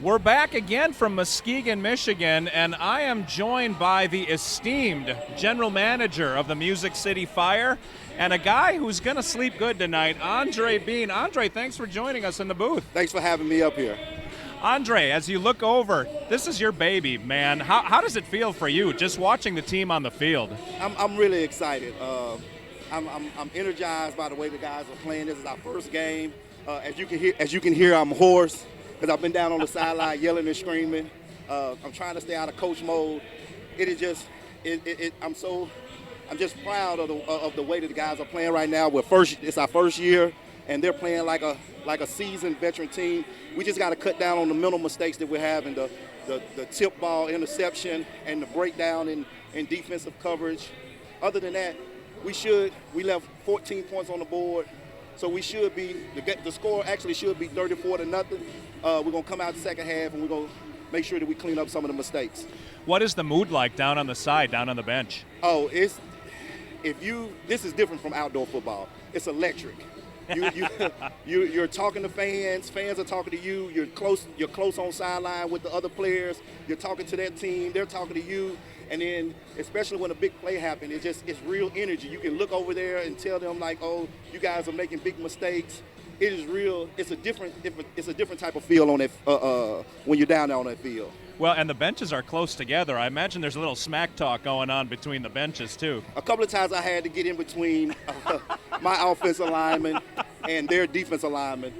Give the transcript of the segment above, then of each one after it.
We're back again from Muskegon, Michigan, and I am joined by the esteemed general manager of the Music City Fire and a guy who's going to sleep good tonight, Andre Bean. Andre, thanks for joining us in the booth. Thanks for having me up here. Andre, as you look over, this is your baby, man. How does it feel for you just watching the team on the field? I'm really excited. I'm energized by the way the guys are playing. This is our first game. As you can hear, I'm hoarse because I've been down on the sideline yelling and screaming. I'm trying to stay out of coach mode. It is just, I'm just proud of the way that the guys are playing right now. It's our first year, and they're playing like a seasoned veteran team. We just got to cut down on the mental mistakes that we're having, the tip ball interception and the breakdown in defensive coverage. Other than that, we left 14 points on the board. So we should be, the score actually should be 34-0. We're going to come out the second half and we're going to make sure that we clean up some of the mistakes. What is the mood like down on the side, down on the bench? Oh, this is different from outdoor football. It's electric. You're talking to fans are talking to you, you're close on sideline with the other players, you're talking to their team, they're talking to you. And then, especially when a big play happens, it's real energy. You can look over there and tell them like, "Oh, you guys are making big mistakes." It is real. It's a different type of feel on that when you're down there on that field. Well, and the benches are close together. I imagine there's a little smack talk going on between the benches too. A couple of times I had to get in between my offensive lineman and their defensive lineman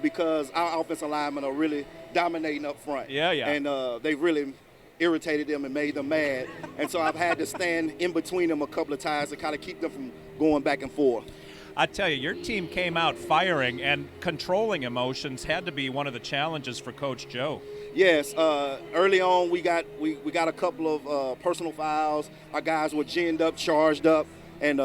because our offensive linemen are really dominating up front. Yeah. And they really irritated them and made them mad. And so I've had to stand in between them a couple of times to kind of keep them from going back and forth. I tell you, your team came out firing, and controlling emotions had to be one of the challenges for Coach Joe. Yes, early on we got a couple of personal fouls. Our guys were ginned up, charged up, and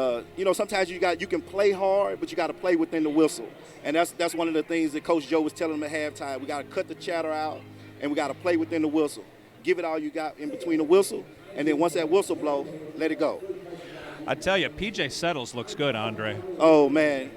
sometimes you can play hard, but you got to play within the whistle. And that's one of the things that Coach Joe was telling them at halftime. We got to cut the chatter out, and we got to play within the whistle. Give it all you got in between the whistle, and then once that whistle blow, let it go. I tell you, P.J. Settles looks good, Andre. Oh, man.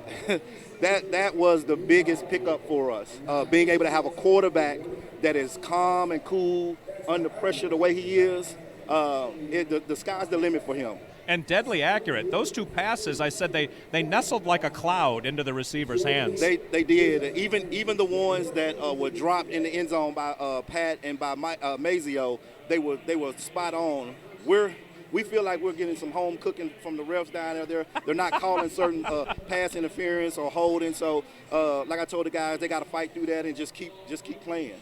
that was the biggest pickup for us, being able to have a quarterback that is calm and cool under pressure the way he is. The sky's the limit for him. And deadly accurate. Those two passes, I said they nestled like a cloud into the receiver's hands. They did. Even the ones that were dropped in the end zone by Pat and by Mazio, they were spot on. We feel like we're getting some home cooking from the refs down there. They're not calling certain pass interference or holding. So, like I told the guys, they got to fight through that and just keep playing.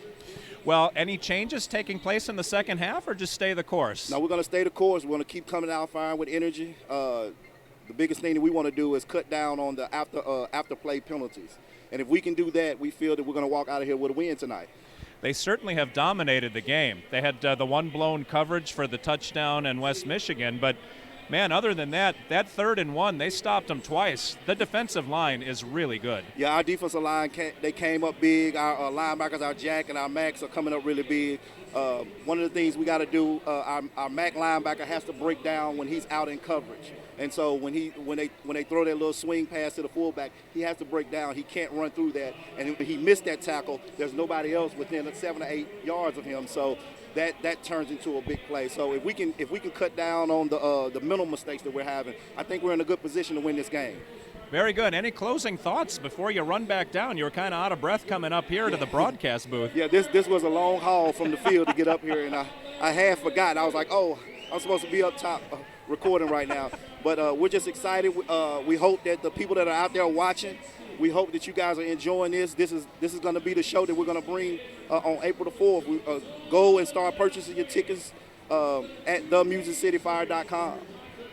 Well, any changes taking place in the second half, or just stay the course? No, we're going to stay the course. We're going to keep coming out firing with energy. The biggest thing that we want to do is cut down on the after play penalties. And if we can do that, we feel that we're going to walk out of here with a win tonight. They certainly have dominated the game. They had the one blown coverage for the touchdown in West Michigan, but man, other than that 3rd and 1, they stopped them twice. The defensive line is really good. Yeah, our defensive line, they came up big. Our linebackers, our Jack and our Max are coming up really big. One of the things we got to do, our Mac linebacker has to break down when he's out in coverage. And so when they throw that little swing pass to the fullback, he has to break down. He can't run through that. And if he missed that tackle, there's nobody else within 7 or 8 yards of him. So that turns into a big play. So if we can cut down on the mental mistakes that we're having, I think we're in a good position to win this game. Very good. Any closing thoughts before you run back down? You were kind of out of breath coming up here to the broadcast booth. Yeah, this was a long haul from the field to get up here, and I had forgotten. I was like, oh, I'm supposed to be up top recording right now. But we're just excited. We hope that the people that are out there watching, we hope that you guys are enjoying this. This is going to be the show that we're going to bring on April the 4th. Go and start purchasing your tickets at themusiccityfire.com.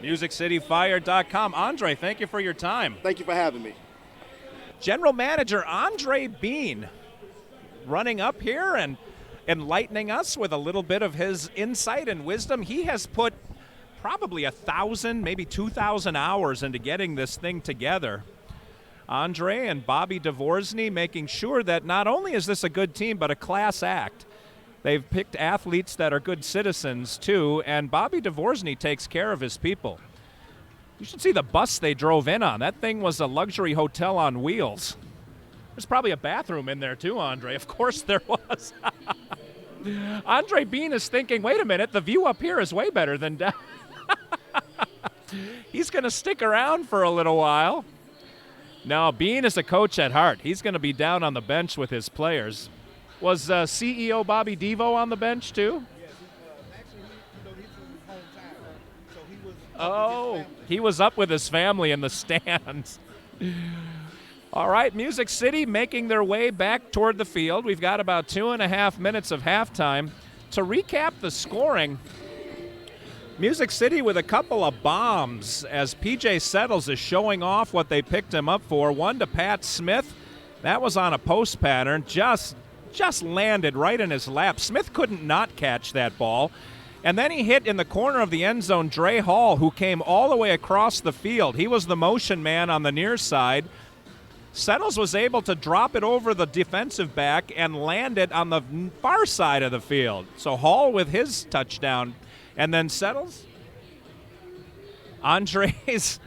MusicCityFire.com. Andre, thank you for your time. Thank you for having me. General Manager Andre Bean running up here and enlightening us with a little bit of his insight and wisdom. He has put probably 1,000, maybe 2,000 hours into getting this thing together. Andre and Bobby Dvorsny making sure that not only is this a good team, but a class act. They've picked athletes that are good citizens, too, and Bobby Dvorsny takes care of his people. You should see the bus they drove in on. That thing was a luxury hotel on wheels. There's probably a bathroom in there too, Andre. Of course there was. Andre Bean is thinking, wait a minute, the view up here is way better than down. He's going to stick around for a little while. Now, Bean is a coach at heart. He's going to be down on the bench with his players. Was CEO Bobby Devo on the bench too? Yes, actually, he's from his hometown, so he was. Oh, he was up with his family in the stands. All right, Music City making their way back toward the field. We've got about 2.5 minutes of halftime. To recap the scoring, Music City with a couple of bombs as P.J. Settles is showing off what they picked him up for. One to Pat Smith. That was on a post pattern. Just landed right in his lap. Smith couldn't not catch that ball. And then he hit in the corner of the end zone Dre Hall, who came all the way across the field. He was the motion man on the near side. Settles was able to drop it over the defensive back and land it on the far side of the field. So Hall with his touchdown. And then Settles, Andre's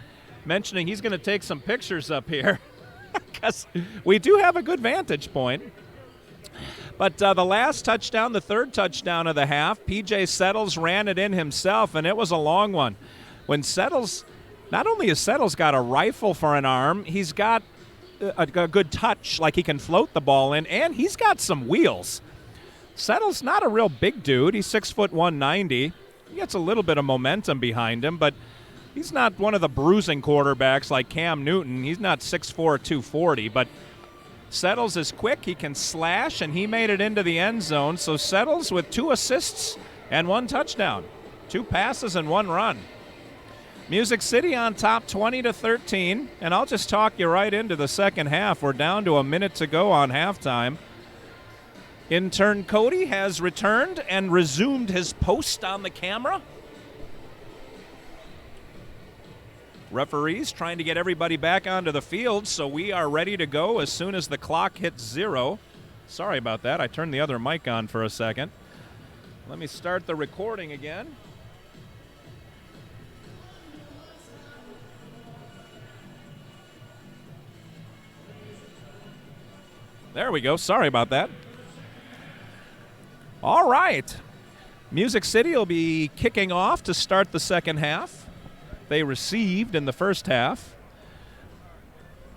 mentioning he's going to take some pictures up here because we do have a good vantage point. But the last touchdown, the third touchdown of the half, P.J. Settles ran it in himself, and it was a long one. When Settles, not only has Settles got a rifle for an arm, he's got a good touch, like he can float the ball in, and he's got some wheels. Settles not a real big dude. He's 6'1", 190. He gets a little bit of momentum behind him, but he's not one of the bruising quarterbacks like Cam Newton. He's not 6'4", 240, but Settles is quick. He can slash, and he made it into the end zone. So Settles with 2 assists and 1 touchdown, 2 passes and 1 run. Music City on top 20-13, and I'll just talk you right into the second half. We're down to a minute to go on halftime. Intern Cody has returned and resumed his post on the camera. Referees trying to get everybody back onto the field, so we are ready to go as soon as the clock hits 0. Sorry about that. I turned the other mic on for a second. Let me start the recording again. There we go. Sorry about that. All right. Music City will be kicking off to start the second half. They received in the first half.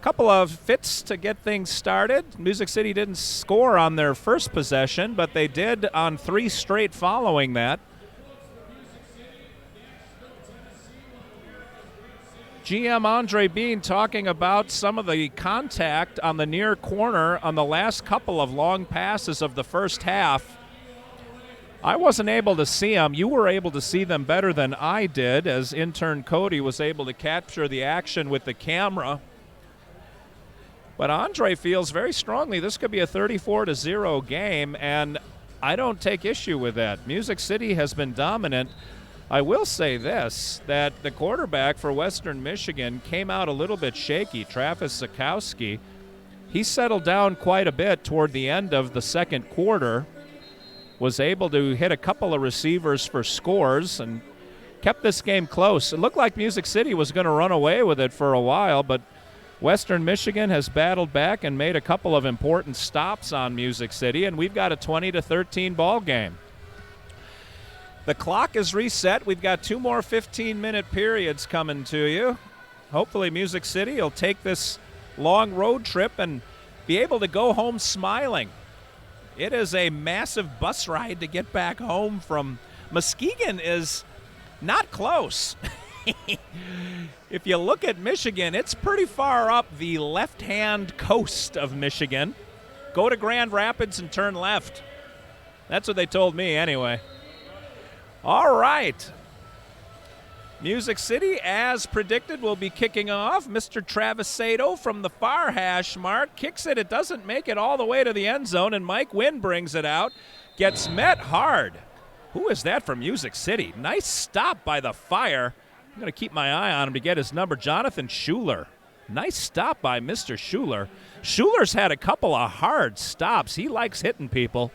Couple of fits to get things started. Music City didn't score on their first possession, but they did on 3 straight following that. GM Andre Bean talking about some of the contact on the near corner on the last couple of long passes of the first half. I wasn't able to see them. You were able to see them better than I did, as intern Cody was able to capture the action with the camera. But Andre feels very strongly this could be a 34-0 game, and I don't take issue with that. Music City has been dominant. I will say this, that the quarterback for Western Michigan came out a little bit shaky, Travis Zakowski. He settled down quite a bit toward the end of the second quarter, was able to hit a couple of receivers for scores, and kept this game close. It looked like Music City was going to run away with it for a while, but Western Michigan has battled back and made a couple of important stops on Music City, and we've got a 20-13 ball game. The clock is reset. We've got 2 more 15-minute periods coming to you. Hopefully Music City will take this long road trip and be able to go home smiling. It is a massive bus ride to get back home from Muskegon. Is not close. If you look at Michigan, it's pretty far up the left-hand coast of Michigan. Go to Grand Rapids and turn left. That's what they told me anyway. All right. Music City, as predicted, will be kicking off. Mr. Travis Sato from the far hash mark kicks it. It doesn't make it all the way to the end zone, and Mike Wynn brings it out. Gets met hard. Who is that from Music City? Nice stop by the Fire. I'm going to keep my eye on him to get his number. Jonathan Schuler. Nice stop by Mr. Schuler. Schuler's had a couple of hard stops. He likes hitting people.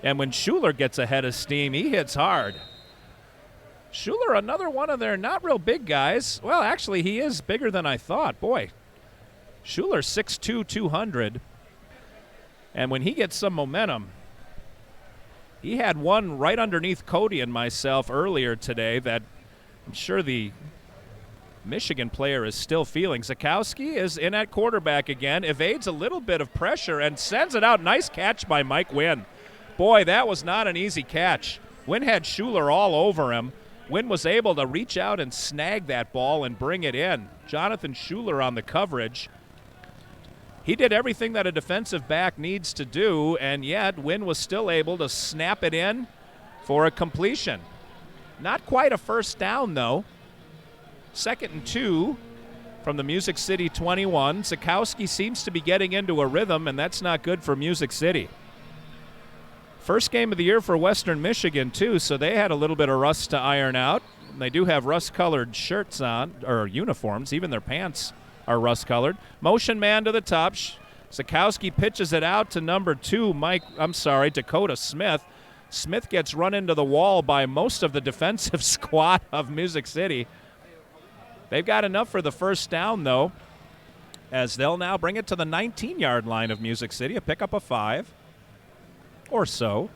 And when Schuler gets ahead of steam, he hits hard. Schuler, another one of their not real big guys. Well, actually, he is bigger than I thought. Boy, Schuler 6'2", 200. And when he gets some momentum, he had one right underneath Cody and myself earlier today that I'm sure the Michigan player is still feeling. Zakowski is in at quarterback again, evades a little bit of pressure and sends it out. Nice catch by Mike Wynn. Boy, that was not an easy catch. Wynn had Schuler all over him. Wynn was able to reach out and snag that ball and bring it in. Jonathan Schuler on the coverage. He did everything that a defensive back needs to do, and yet Wynn was still able to snap it in for a completion. Not quite a first down, though. 2nd and 2 from the Music City 21. Zakowski seems to be getting into a rhythm, and that's not good for Music City. First game of the year for Western Michigan, too, so they had a little bit of rust to iron out. They do have rust-colored shirts on, or uniforms. Even their pants are rust-colored. Motion man to the top. Zakowski pitches it out to number 2, Dakota Smith. Smith gets run into the wall by most of the defensive squad of Music City. They've got enough for the first down, though, as they'll now bring it to the 19-yard line of Music City, a pickup of 5 or so.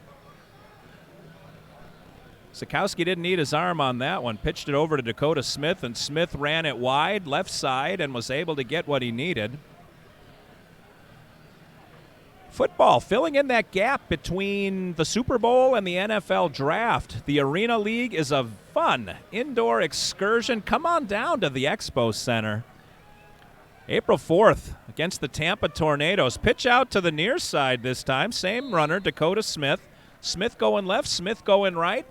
Zakowski didn't need his arm on that one. Pitched it over to Dakota Smith, and Smith ran it wide, left side, and was able to get what he needed. Football filling in that gap between the Super Bowl and the NFL Draft. The Arena League is a fun indoor excursion. Come on down to the Expo Center. April 4th against the Tampa Tornadoes. Pitch out to the near side this time. Same runner, Dakota Smith. Smith going left, Smith going right.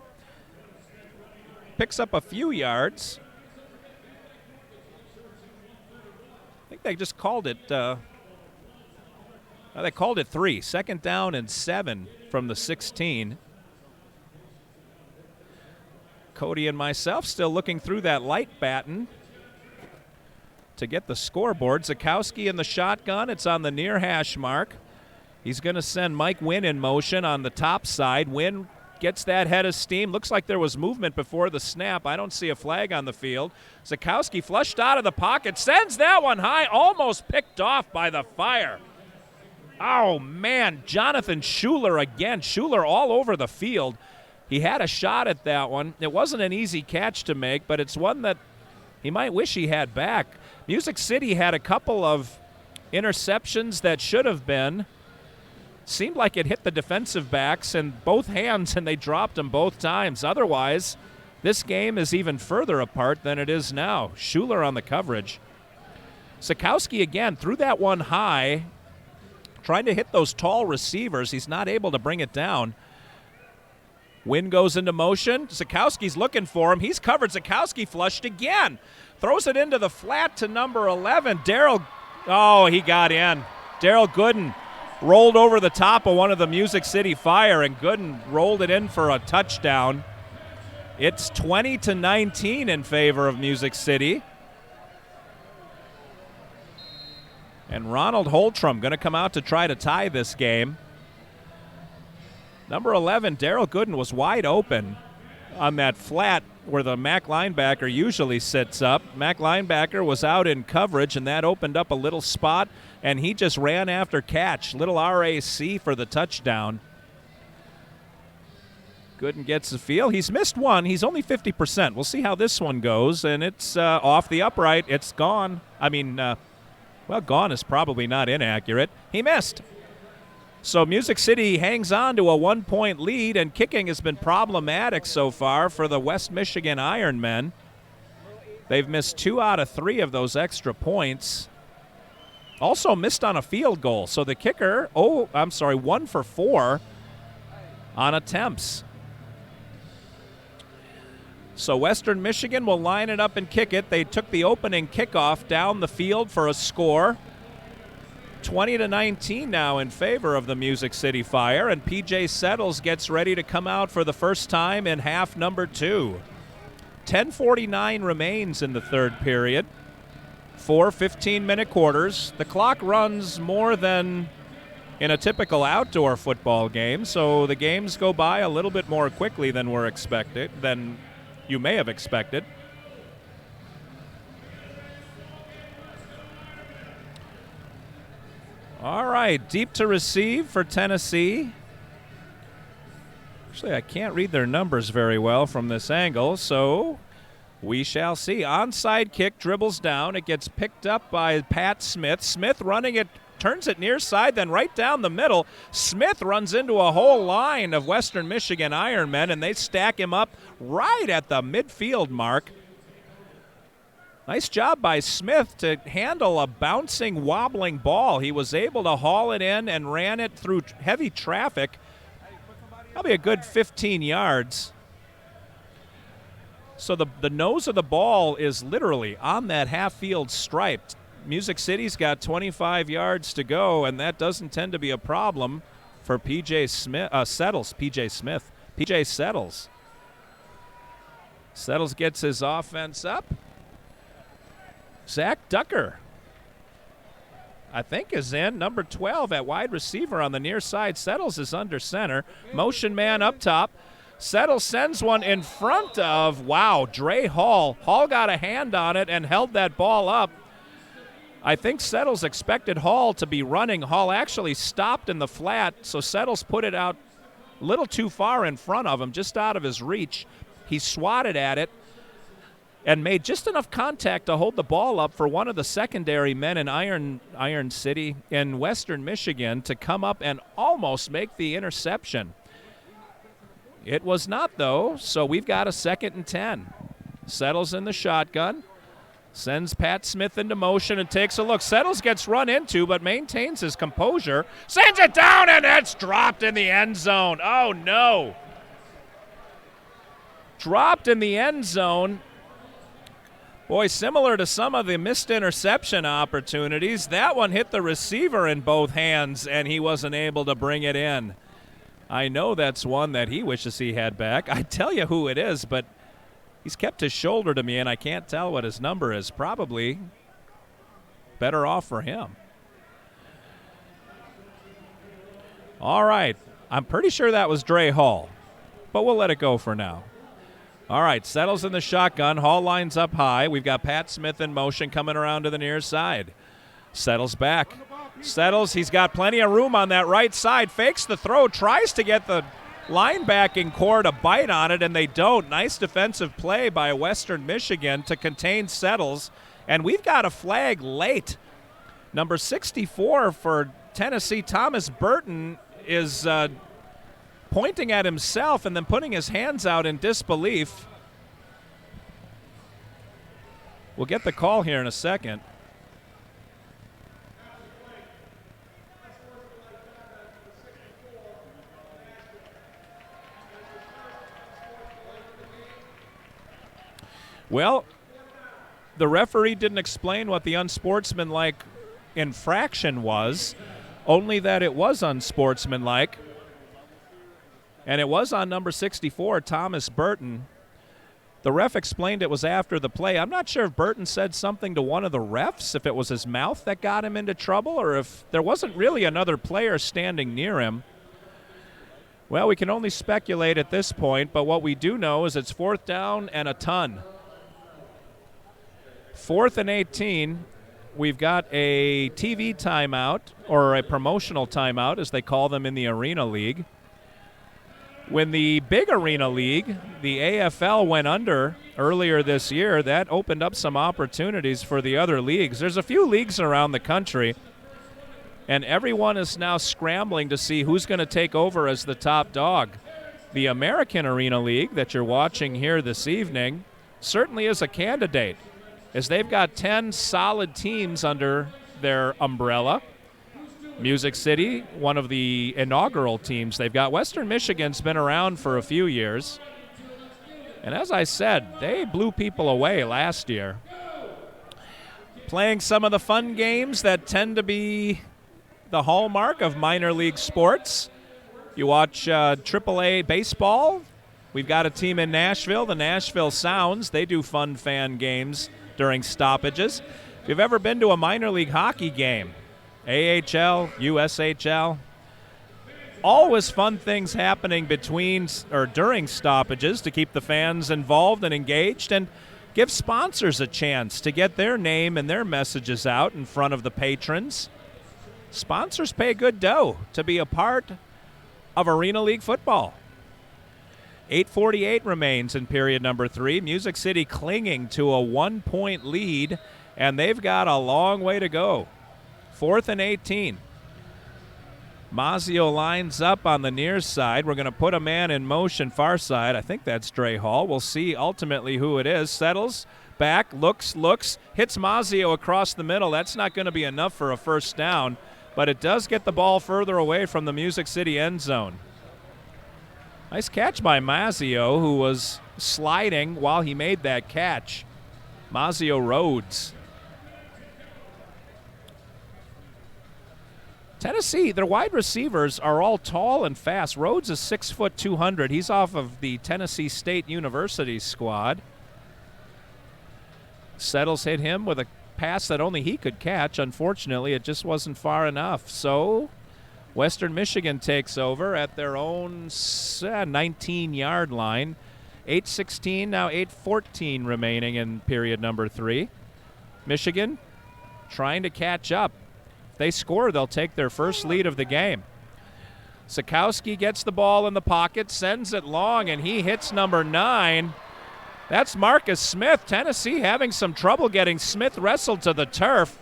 Picks up a few yards. I think they just called it... they called it 3. 2nd down and 7 from the 16. Cody and myself still looking through that light batten to get the scoreboard. Zakowski in the shotgun. It's on the near hash mark. He's going to send Mike Wynn in motion on the top side. Wynn gets that head of steam. Looks like there was movement before the snap. I don't see a flag on the field. Zakowski flushed out of the pocket. Sends that one high. Almost picked off by the Fire. Oh, man, Jonathan Schuler again. Schuler all over the field. He had a shot at that one. It wasn't an easy catch to make, but it's one that he might wish he had back. Music City had a couple of interceptions that should have been. Seemed like it hit the defensive backs in both hands, and they dropped them both times. Otherwise, this game is even further apart than it is now. Schuler on the coverage. Zakowski again threw that one high, trying to hit those tall receivers. He's not able to bring it down. Wynn goes into motion. Zakowski's looking for him. He's covered. Zakowski flushed again. Throws it into the flat to number 11. He got in. Daryl Gooden rolled over the top of one of the Music City Fire, and Gooden rolled it in for a touchdown. It's 20-19 in favor of Music City. And Ronald Holtram going to come out to try to tie this game. Number 11, Daryl Gooden, was wide open on that flat where the MAC linebacker usually sits up. MAC linebacker was out in coverage, and that opened up a little spot, and he just ran after catch. Little RAC for the touchdown. Gooden gets the feel. He's missed one. He's only 50%. We'll see how this one goes, and it's off the upright. It's gone. Gone is probably not inaccurate. He missed. So Music City hangs on to a 1-point lead, and kicking has been problematic so far for the West Michigan Ironmen. They've missed 2 out of 3 of those extra points. Also missed on a field goal. So the kicker, 1 for 4 on attempts. So Western Michigan will line it up and kick it. They took the opening kickoff down the field for a score. 20-19 now in favor of the Music City Fire, and P.J. Settles gets ready to come out for the first time in half number 2. 10:49 remains in the third period. 4 15-minute quarters. The clock runs more than in a typical outdoor football game, so the games go by a little bit more quickly than you may have expected. All right, deep to receive for Tennessee. Actually, I can't read their numbers very well from this angle, so we shall see. Onside kick, dribbles down. It gets picked up by Pat Smith. Smith running it, turns it near side, then right down the middle. Smith runs into a whole line of Western Michigan Ironmen, and they stack him up right at the midfield mark. Nice job by Smith to handle a bouncing, wobbling ball. He was able to haul it in and ran it through heavy traffic. Probably a good 15 yards. So the nose of the ball is literally on that half-field stripe. Music City's got 25 yards to go, and that doesn't tend to be a problem for PJ Settles. Settles gets his offense up. Zach Ducker, I think, is in. Number 12 at wide receiver on the near side. Settles is under center. Motion man up top. Settles sends one in front of, wow, Dre Hall. Hall got a hand on it and held that ball up. I think Settles expected Hall to be running. Hall actually stopped in the flat, so Settles put it out a little too far in front of him, just out of his reach. He swatted at it and made just enough contact to hold the ball up for one of the secondary men in Iron City in Western Michigan to come up and almost make the interception. It was not, though, so we've got a 2nd and 10. Settles in the shotgun, sends Pat Smith into motion and takes a look. Settles gets run into but maintains his composure, sends it down, and it's dropped in the end zone. Oh, no. Dropped in the end zone. Boy, similar to some of the missed interception opportunities, that one hit the receiver in both hands, and he wasn't able to bring it in. I know that's one that he wishes he had back. I tell you who it is, but he's kept his shoulder to me, and I can't tell what his number is. Probably better off for him. All right. I'm pretty sure that was Dre Hall, but we'll let it go for now. All right, Settles in the shotgun. Hall lines up high. We've got Pat Smith in motion coming around to the near side. Settles back. Settles, he's got plenty of room on that right side. Fakes the throw, tries to get the linebacking core to bite on it, and they don't. Nice defensive play by Western Michigan to contain Settles. And we've got a flag late. Number 64 for Tennessee, Thomas Burton, is pointing at himself and then putting his hands out in disbelief. We'll get the call here in a second. Well, the referee didn't explain what the unsportsmanlike infraction was, only that it was unsportsmanlike. And it was on number 64, Thomas Burton. The ref explained it was after the play. I'm not sure if Burton said something to one of the refs, if it was his mouth that got him into trouble, or if there wasn't really another player standing near him. Well, we can only speculate at this point, but what we do know is it's 4th down and a ton. 4th and 18. We've got a TV timeout, or a promotional timeout, as they call them in the Arena League. When the big Arena League, the AFL, went under earlier this year, that opened up some opportunities for the other leagues. There's a few leagues around the country, and everyone is now scrambling to see who's going to take over as the top dog. The American Arena League that you're watching here this evening certainly is a candidate, as they've got 10 solid teams under their umbrella. Music City, one of the inaugural teams they've got. Western Michigan's been around for a few years. And as I said, they blew people away last year. Playing some of the fun games that tend to be the hallmark of minor league sports. You watch AAA baseball. We've got a team in Nashville, the Nashville Sounds. They do fun fan games during stoppages. If you've ever been to a minor league hockey game, AHL, USHL, always fun things happening between or during stoppages to keep the fans involved and engaged and give sponsors a chance to get their name and their messages out in front of the patrons. Sponsors pay good dough to be a part of Arena League football. 8:48 remains in period number 3. Music City clinging to a 1-point lead, and they've got a long way to go. 4th and 18. Mazio lines up on the near side. We're going to put a man in motion far side. I think that's Dre Hall. We'll see ultimately who it is. Settles, back, looks, hits Mazio across the middle. That's not going to be enough for a first down, but it does get the ball further away from the Music City end zone. Nice catch by Mazio, who was sliding while he made that catch. Mazio Rhodes. Tennessee, their wide receivers are all tall and fast. Rhodes is 6 foot 200. He's off of the Tennessee State University squad. Settles hit him with a pass that only he could catch. Unfortunately, it just wasn't far enough. So Western Michigan takes over at their own 19-yard line. 8:16, now 8:14 remaining in period number 3. Michigan trying to catch up. If they score, they'll take their first lead of the game. Sikowski gets the ball in the pocket, sends it long, and he hits number 9. That's Marcus Smith. Tennessee having some trouble getting Smith wrestled to the turf.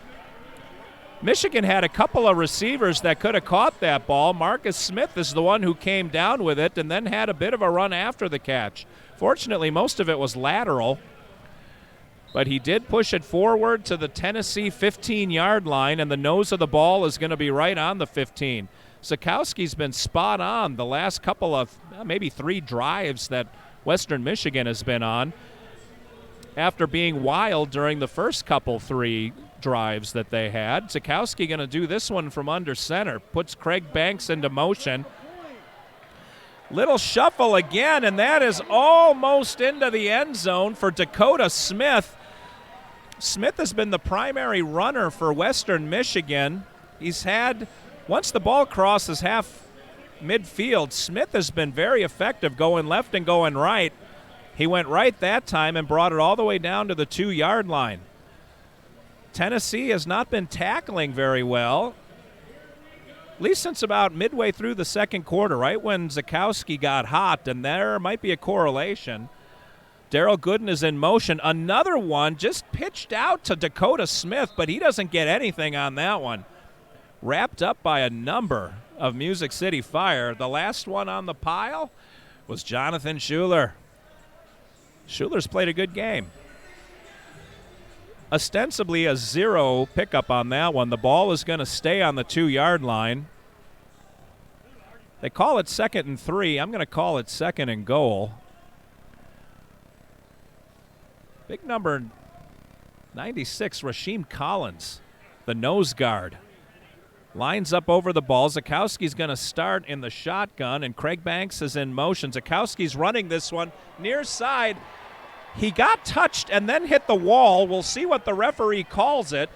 Michigan had a couple of receivers that could have caught that ball. Marcus Smith is the one who came down with it and then had a bit of a run after the catch. Fortunately, most of it was lateral, but he did push it forward to the Tennessee 15-yard line, and the nose of the ball is going to be right on the 15. Sikowski's been spot on the last couple of maybe 3 drives that Western Michigan has been on, after being wild during the first couple 3 drives that they had. Sikowski going to do this one from under center, puts Craig Banks into motion. Little shuffle again, and that is almost into the end zone for Dakota Smith. Smith has been the primary runner for Western Michigan. He's had, once the ball crosses half midfield, Smith has been very effective going left and going right. He went right that time and brought it all the way down to the 2-yard line. Tennessee has not been tackling very well, at least since about midway through the second quarter, right when Sikowski got hot, and there might be a correlation. Darrell Gooden is in motion. Another one just pitched out to Dakota Smith, but he doesn't get anything on that one. Wrapped up by a number of Music City Fire. The last one on the pile was Jonathan Schuler. Schuler's played a good game. Ostensibly a 0 pickup on that one. The ball is going to stay on the 2-yard line. They call it 2nd and 3. I'm going to call it 2nd and goal. Big number 96, Rasheem Collins, the nose guard, lines up over the ball. Zakowski's going to start in the shotgun, and Craig Banks is in motion. Zakowski's running this one near side. He got touched and then hit the wall. We'll see what the referee calls it.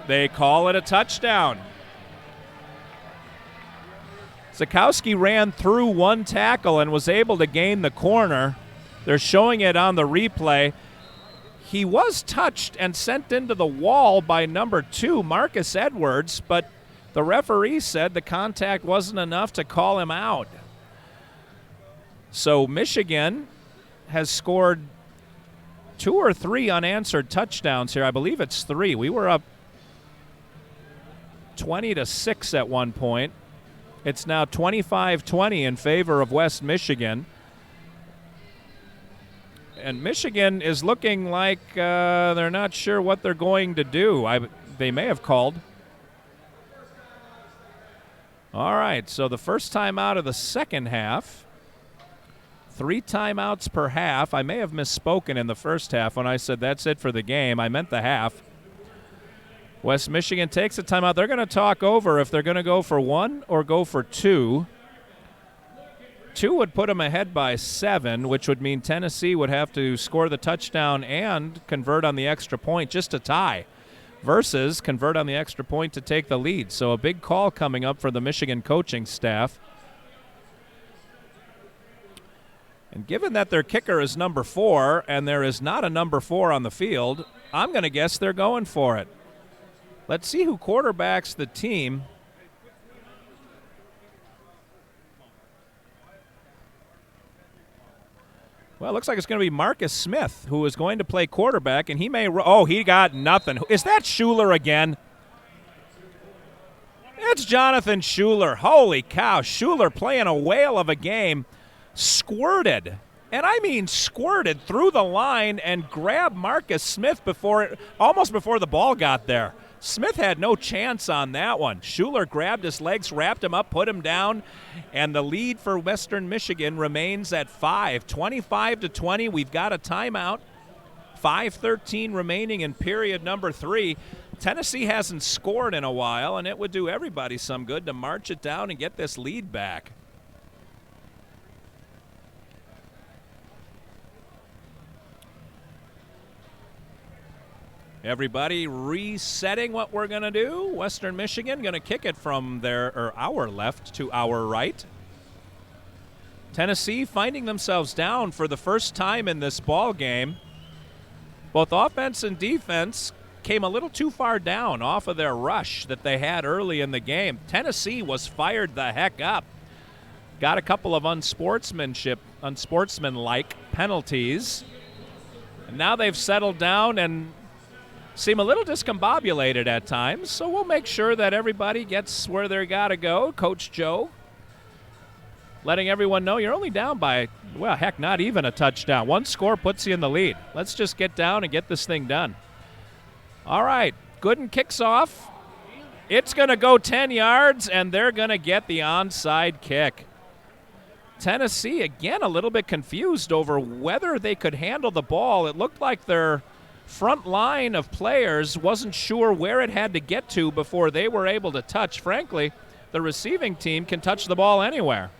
They call it a touchdown. Zakowski ran through one tackle and was able to gain the corner. They're showing it on the replay. He was touched and sent into the wall by number 2, Marcus Edwards, but the referee said the contact wasn't enough to call him out. So Michigan has scored 2 or 3 unanswered touchdowns here. I believe it's 3. We were up 20-6 at one point. It's now 25-20 in favor of West Michigan. And Michigan is looking like they're not sure what they're going to do. They may have called. All right, so the first time out of the second half. 3 timeouts per half. I may have misspoken in the first half when I said that's it for the game. I meant the half. West Michigan takes a timeout. They're going to talk over if they're going to go for 1 or go for 2. 2 would put them ahead by 7, which would mean Tennessee would have to score the touchdown and convert on the extra point just to tie, versus convert on the extra point to take the lead. So a big call coming up for the Michigan coaching staff. And given that their kicker is number 4 and there is not a number 4 on the field, I'm going to guess they're going for it. Let's see who quarterbacks the team. Well, it looks like it's going to be Marcus Smith who is going to play quarterback, and he may he got nothing. Is that Schuler again? It's Jonathan Schuler. Holy cow, Schuler playing a whale of a game. Squirted, and I mean squirted through the line and grabbed Marcus Smith almost before the ball got there. Smith had no chance on that one. Schuler grabbed his legs, wrapped him up, put him down, and the lead for Western Michigan remains at 5. 25-20. We've got a timeout. 5:13 remaining in period number 3. Tennessee hasn't scored in a while, and it would do everybody some good to march it down and get this lead back. Everybody resetting what we're going to do. Western Michigan going to kick it from our left to our right. Tennessee finding themselves down for the first time in this ball game. Both offense and defense came a little too far down off of their rush that they had early in the game. Tennessee was fired the heck up. Got a couple of unsportsmanlike penalties. And now they've settled down and seem a little discombobulated at times, so we'll make sure that everybody gets where they got to go. Coach Joe letting everyone know you're only down by, well, heck, not even a touchdown. One score puts you in the lead. Let's just get down and get this thing done. All right, Gooden kicks off. It's going to go 10 yards, and they're going to get the onside kick. Tennessee, again, a little bit confused over whether they could handle the ball. It looked like their front line of players wasn't sure where it had to get to before they were able to touch. Frankly, the receiving team can touch the ball anywhere.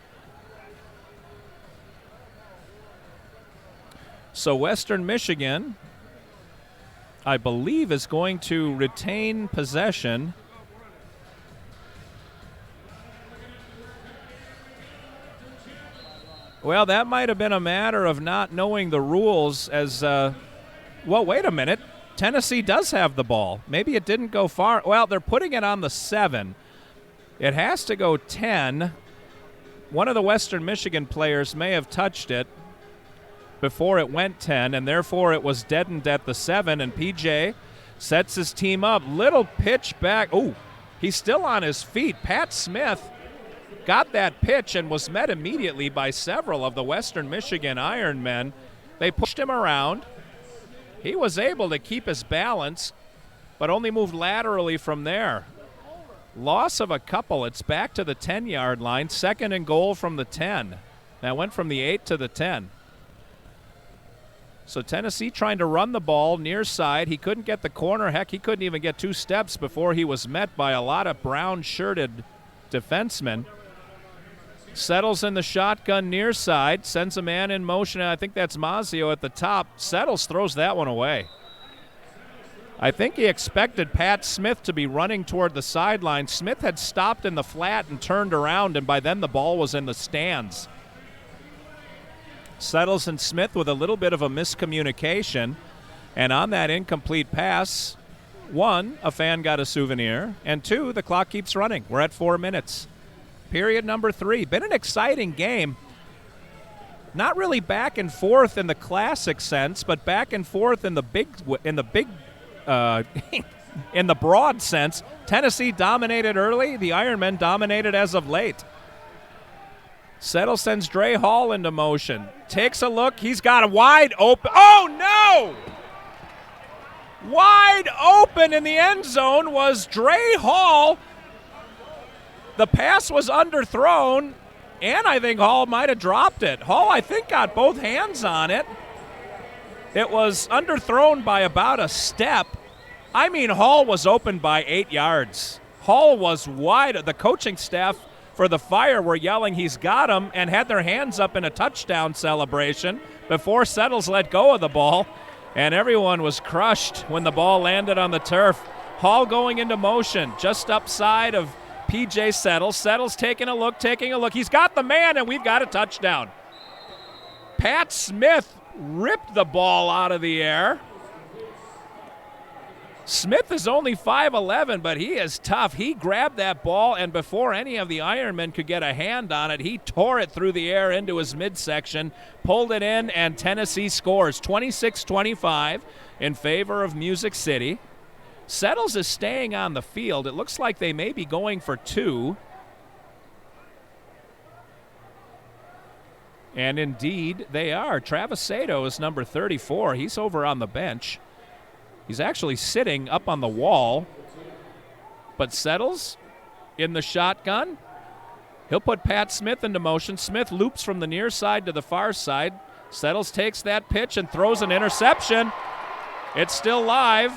So Western Michigan, I believe, is going to retain possession. Well, that might have been a matter of not knowing the rules as well, wait a minute. Tennessee does have the ball. Maybe it didn't go far. Well, they're putting it on the 7. It has to go 10. One of the Western Michigan players may have touched it before it went 10, and therefore it was deadened at the 7, and PJ sets his team up. Little pitch back. Oh, he's still on his feet. Pat Smith got that pitch and was met immediately by several of the Western Michigan Ironmen. They pushed him around. He was able to keep his balance, but only moved laterally from there. Loss of a couple. It's back to the 10-yard line. 2nd and goal from the 10. That went from the 8 to the 10. So Tennessee trying to run the ball near side. He couldn't get the corner. Heck, he couldn't even get 2 steps before he was met by a lot of brown-shirted defensemen. Settles in the shotgun near side, sends a man in motion, and I think that's Mazio at the top. Settles throws that one away. I think he expected Pat Smith to be running toward the sideline. Smith had stopped in the flat and turned around, and by then the ball was in the stands. Settles and Smith with a little bit of a miscommunication, and on that incomplete pass, 1, a fan got a souvenir, and 2, the clock keeps running. We're at 4 minutes. Period number 3. Been an exciting game. Not really back and forth in the classic sense, but back and forth in the in the broad sense. Tennessee dominated early. The Ironmen dominated as of late. Settle sends Dre Hall into motion. Takes a look. He's got a wide open. Oh, no! Wide open in the end zone was Dre Hall. The pass was underthrown, and I think Hall might have dropped it. Hall, I think, got both hands on it. It was underthrown by about a step. I mean, Hall was open by 8 yards. Hall was wide. The coaching staff for the Fire were yelling he's got him and had their hands up in a touchdown celebration before Settles let go of the ball, and everyone was crushed when the ball landed on the turf. Hall going into motion just upside of P.J. Settles. Settles taking a look. He's got the man, and we've got a touchdown. Pat Smith ripped the ball out of the air. Smith is only 5'11", but he is tough. He grabbed that ball, and before any of the Ironmen could get a hand on it, he tore it through the air into his midsection, pulled it in, and Tennessee scores 26-25 in favor of Music City. Settles is staying on the field. It looks like they may be going for two. And indeed, they are. Travis Sato is number 34. He's over on the bench. He's actually sitting up on the wall, but Settles in the shotgun. He'll put Pat Smith into motion. Smith loops from the near side to the far side. Settles takes that pitch and throws an interception. It's still live.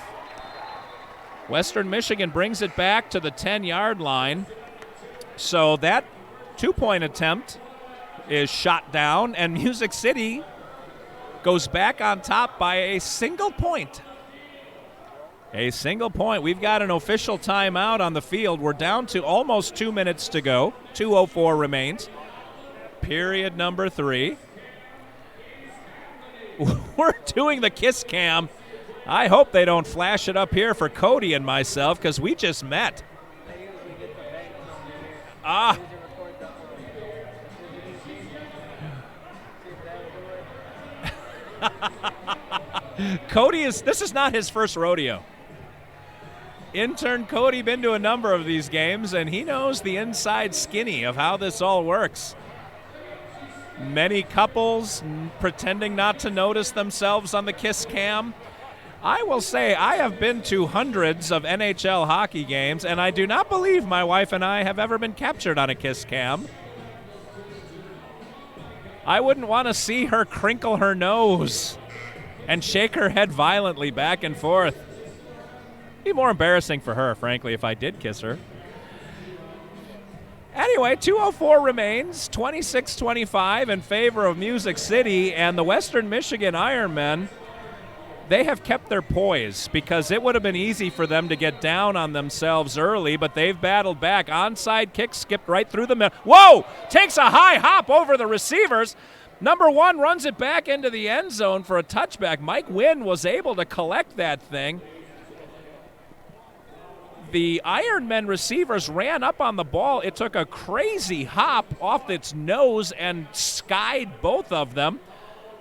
Western Michigan brings it back to the 10-yard line. So that two-point attempt is shot down, and Music City goes back on top by a single point. A single point. We've got an official timeout on the field. We're down to almost 2 minutes to go. 2:04 remains. Period number 3. We're doing the kiss cam. I hope they don't flash it up here for Cody and myself because we just met. Ah. Cody this is not his first rodeo. Intern Cody been to a number of these games, and he knows the inside skinny of how this all works. Many couples pretending not to notice themselves on the kiss cam. I will say I have been to hundreds of NHL hockey games, and I do not believe my wife and I have ever been captured on a kiss cam. I wouldn't want to see her crinkle her nose and shake her head violently back and forth. Be more embarrassing for her, frankly, if I did kiss her. Anyway, 2:04 remains, 26-25 in favor of Music City, and the Western Michigan Ironmen, they have kept their poise because it would have been easy for them to get down on themselves early, but they've battled back. Onside kick skipped right through the middle. Whoa! Takes a high hop over the receivers. Number 1 runs it back into the end zone for a touchback. Mike Wynn was able to collect that thing. The Ironmen receivers ran up on the ball. It took a crazy hop off its nose and skied both of them.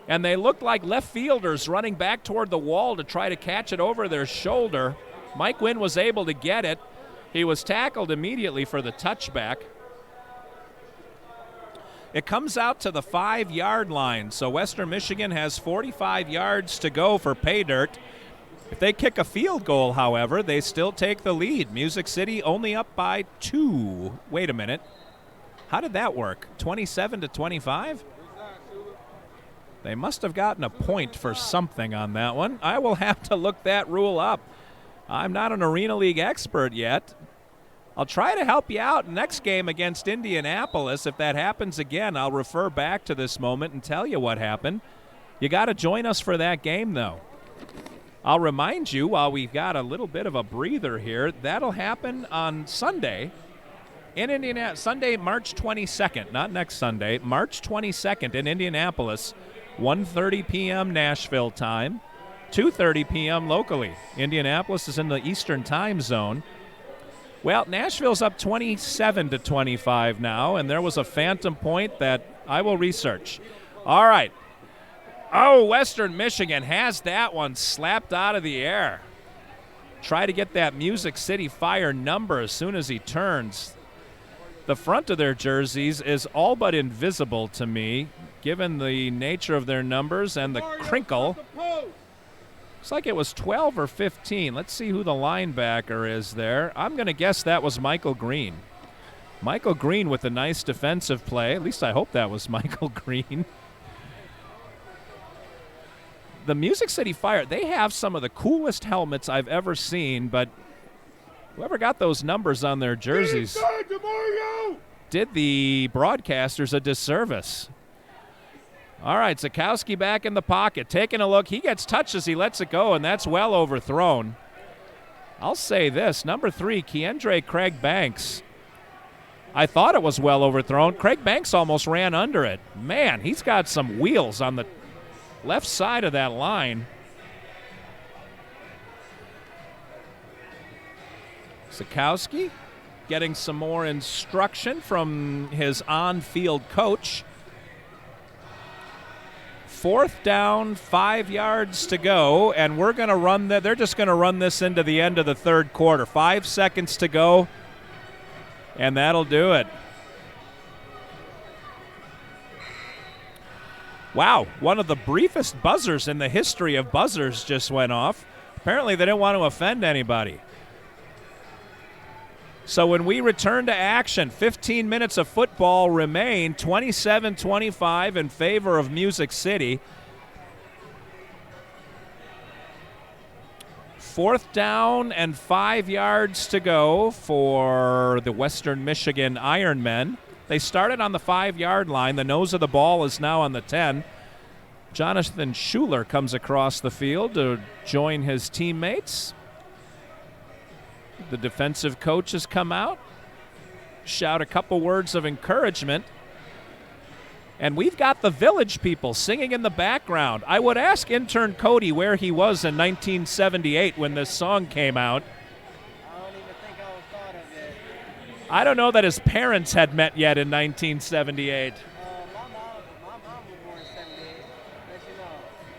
And they looked like left fielders running back toward the wall to try to catch it over their shoulder. Mike Wynn was able to get it. He was tackled immediately for the touchback. It comes out to the 5-yard line, so Western Michigan has 45 yards to go for pay dirt. If they kick a field goal, however, they still take the lead. Music City only up by 2. Wait a minute. How did that work? 27-25? They must have gotten a point for something on that one. I will have to look that rule up. I'm not an Arena League expert yet. I'll try to help you out next game against Indianapolis. If that happens again, I'll refer back to this moment and tell you what happened. You got to join us for that game, though. I'll remind you, while we've got a little bit of a breather here, that'll happen on Sunday in Indianapolis. Sunday, March 22nd, not next Sunday, March 22nd in Indianapolis, 1:30 p.m. Nashville time, 2:30 p.m. locally. Indianapolis is in the Eastern time zone. Well, Nashville's up 27-25 now, and there was a phantom point that I will research. All right. Oh, Western Michigan has that one slapped out of the air. Try to get that Music City Fire number as soon as he turns. The front of their jerseys is all but invisible to me, given the nature of their numbers and the crinkle. Looks like it was 12 or 15. Let's see who the linebacker is there. I'm going to guess that was Michael Green. Michael Green with a nice defensive play. At least I hope that was Michael Green. The Music City Fire, they have some of the coolest helmets I've ever seen, but whoever got those numbers on their jerseys did the broadcasters a disservice. All right, Zukowski back in the pocket, taking a look. He gets touched as he lets it go, and that's well overthrown. I'll say this, number 3, Keandre Craig Banks. I thought it was well overthrown. Craig Banks almost ran under it. Man, he's got some wheels on the left side of that line. Sikowski getting some more instruction from his on-field coach. 4th down, 5 yards to go, and we're going to run they're just going to run this into the end of the third quarter. 5 seconds to go, and that'll do it. Wow, one of the briefest buzzers in the history of buzzers just went off. Apparently they didn't want to offend anybody. So when we return to action, 15 minutes of football remain, 27-25 in favor of Music City. 4th down and 5 yards to go for the Western Michigan Ironmen. They started on the 5-yard line. The nose of the ball is now on the 10. Jonathan Schuler comes across the field to join his teammates. The defensive coaches come out, shout a couple words of encouragement, and we've got the Village People singing in the background. I would ask intern Cody where he was in 1978 when this song came out. I don't even think I was thought of yet. I don't know that his parents had met yet in 1978. My mom was born in 78. Let you know.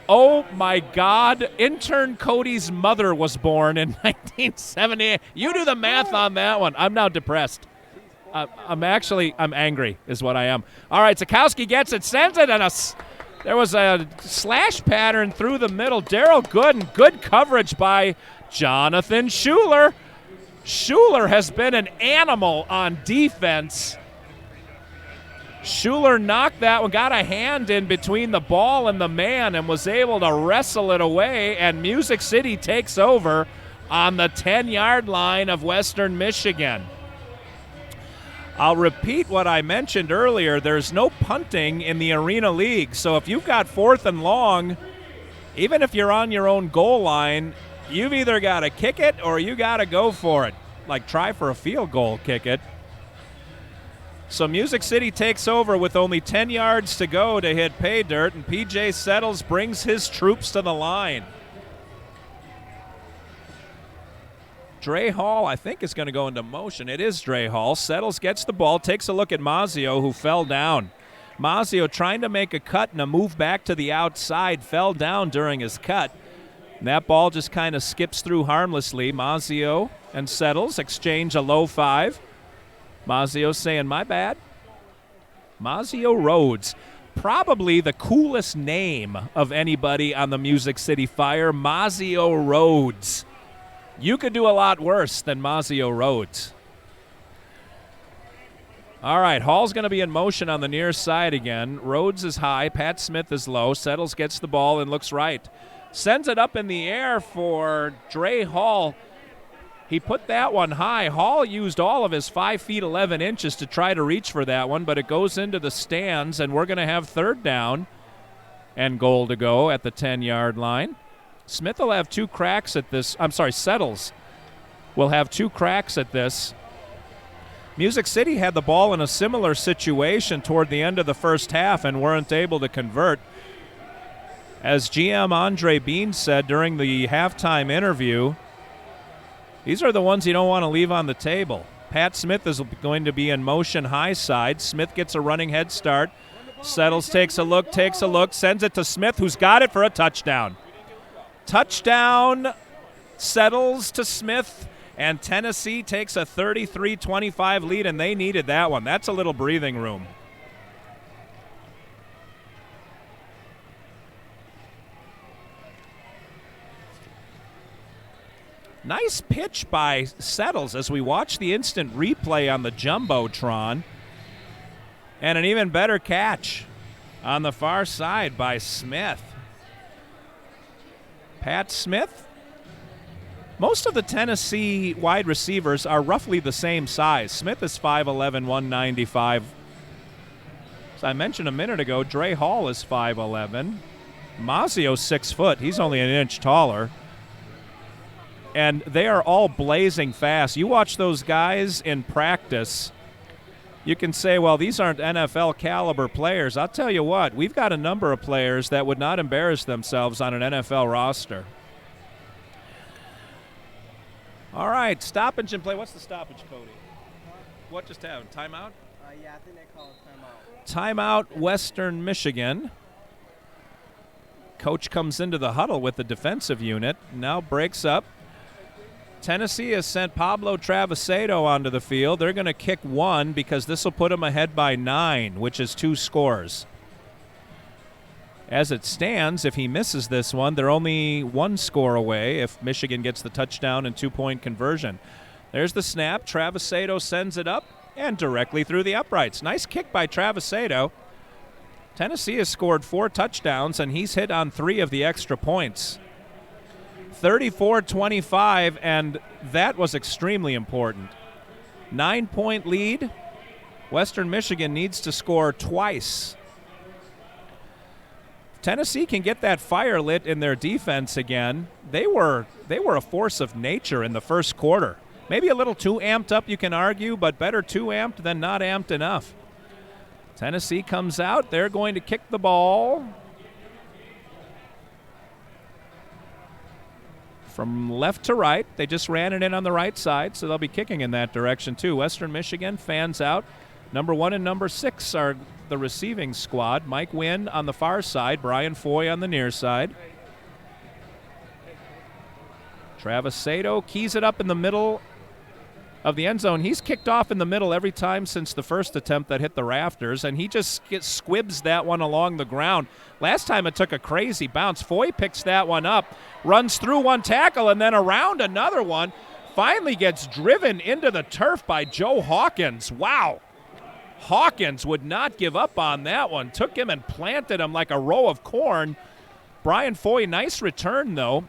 Oh, my God. Intern Cody's mother was born in 1978. You do the math on that one. I'm now depressed. I'm angry is what I am. All right, Sikowski gets it, sends it, and there was a slash pattern through the middle. Darrell Gooden, good coverage by Jonathan Schuler. Schuler has been an animal on defense. Schuler knocked that one, got a hand in between the ball and the man, and was able to wrestle it away, and Music City takes over on the 10-yard line of Western Michigan. I'll repeat what I mentioned earlier. There's no punting in the Arena League, so if you've got 4th and long, even if you're on your own goal line, you've either got to kick it or you got to go for it. Like try for a field goal, kick it. So Music City takes over with only 10 yards to go to hit pay dirt, and P.J. Settles brings his troops to the line. Dre Hall, I think, is going to go into motion. It is Dre Hall. Settles gets the ball, takes a look at Mazio, who fell down. Mazio trying to make a cut and a move back to the outside, fell down during his cut. And that ball just kind of skips through harmlessly. Mazio and Settles exchange a low 5. Mazio saying, my bad. Mazio Rhodes, probably the coolest name of anybody on the Music City Fire, Mazio Rhodes. You could do a lot worse than Mazio Rhodes. All right, Hall's going to be in motion on the near side again. Rhodes is high, Pat Smith is low. Settles gets the ball and looks right. Sends it up in the air for Dre Hall. He put that one high. Hall used all of his 5 feet 11 inches to try to reach for that one, but it goes into the stands, and we're going to have 3rd down and goal to go at the 10-yard line. Smith will have 2 cracks at this. Settles will have 2 cracks at this. Music City had the ball in a similar situation toward the end of the first half and weren't able to convert. As GM Andre Bean said during the halftime interview, these are the ones you don't want to leave on the table. Pat Smith is going to be in motion high side. Smith gets a running head start. Settles takes a look, sends it to Smith, who's got it for a touchdown. Touchdown, Settles to Smith, and Tennessee takes a 33-25 lead, and they needed that one. That's a little breathing room. Nice pitch by Settles as we watch the instant replay on the Jumbotron. And an even better catch on the far side by Smith. Pat Smith. Most of the Tennessee wide receivers are roughly the same size. Smith is 5'11", 195. As I mentioned a minute ago, Dre Hall is 5'11". Mazio's 6 foot. He's only an inch taller. And they are all blazing fast. You watch those guys in practice, you can say, well, these aren't NFL caliber players. I'll tell you what, we've got a number of players that would not embarrass themselves on an NFL roster. All right, stoppage and play. What's the stoppage, Cody? What just happened? Timeout? Yeah, I think they called timeout. Timeout, Western Michigan. Coach comes into the huddle with the defensive unit, now breaks up. Tennessee has sent Pablo Travisato onto the field. They're going to kick one because this will put them ahead by 9, which is 2 scores. As it stands, if he misses this one, they're only 1 score away if Michigan gets the touchdown and 2-point conversion. There's the snap. Travisato sends it up and directly through the uprights. Nice kick by Travisato. Tennessee has scored 4 touchdowns, and he's hit on 3 of the extra points. 34-25, and that was extremely important. 9-point lead. Western Michigan needs to score twice. Tennessee can get that fire lit in their defense again. They were a force of nature in the first quarter. Maybe a little too amped up, you can argue, but better too amped than not amped enough. Tennessee comes out. They're going to kick the ball from left to right. They just ran it in on the right side, so they'll be kicking in that direction too. Western Michigan fans out. Number 1 and number 6 are the receiving squad. Mike Wynn on the far side, Brian Foy on the near side. Travisato keys it up in the middle of the end zone. He's kicked off in the middle every time since the first attempt that hit the rafters, and he just squibs that one along the ground. Last time it took a crazy bounce. Foy picks that one up, runs through one tackle and then around another one, finally gets driven into the turf by Joe Hawkins. Wow. Hawkins would not give up on that one. Took him and planted him like a row of corn. Brian Foy, nice return though.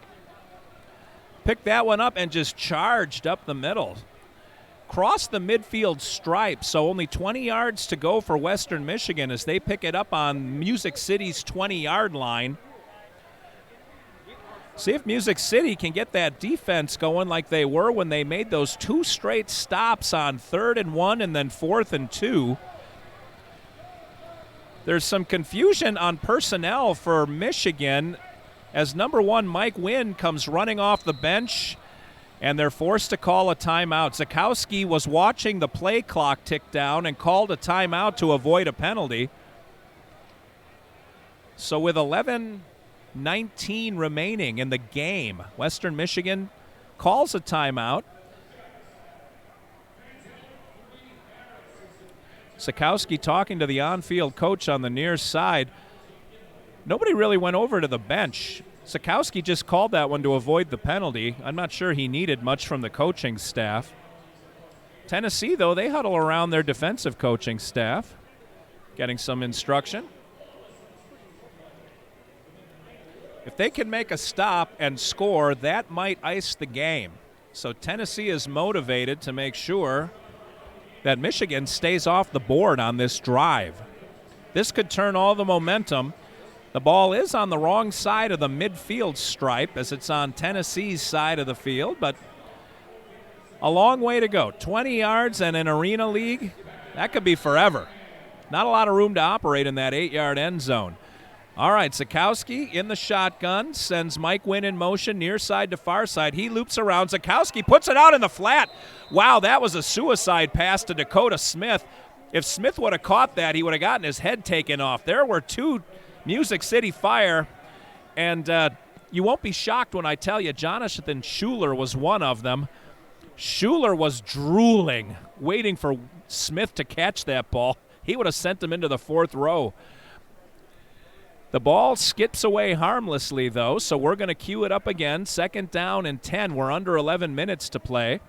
Picked that one up and just charged up the middle. Crossed the midfield stripe, so only 20 yards to go for Western Michigan as they pick it up on Music City's 20-yard line. See if Music City can get that defense going like they were when they made those 2 straight stops on 3rd and 1 and then 4th and 2. There's some confusion on personnel for Michigan as number 1 Mike Wynn comes running off the bench, and they're forced to call a timeout. Zakowski was watching the play clock tick down and called a timeout to avoid a penalty. So with 11:19 remaining in the game, Western Michigan calls a timeout. Zakowski talking to the on-field coach on the near side. Nobody really went over to the bench. Zakowski just called that one to avoid the penalty. I'm not sure he needed much from the coaching staff. Tennessee, though, they huddle around their defensive coaching staff, getting some instruction. If they can make a stop and score, that might ice the game. So Tennessee is motivated to make sure that Michigan stays off the board on this drive. This could turn all the momentum. The ball is on the wrong side of the midfield stripe as it's on Tennessee's side of the field, but a long way to go. 20 yards and an arena league, that could be forever. Not a lot of room to operate in that 8-yard end zone. All right, Zakowski in the shotgun, sends Mike Wynn in motion near side to far side. He loops around. Zakowski puts it out in the flat. Wow, that was a suicide pass to Dakota Smith. If Smith would have caught that, he would have gotten his head taken off. There were 2 Music City Fire, and you won't be shocked when I tell you Jonathan Schuler was one of them. Schuler was drooling, waiting for Smith to catch that ball. He would have sent him into the 4th row. The ball skips away harmlessly, though, so we're going to cue it up again. 2nd down and 10. We're under 11 minutes to play.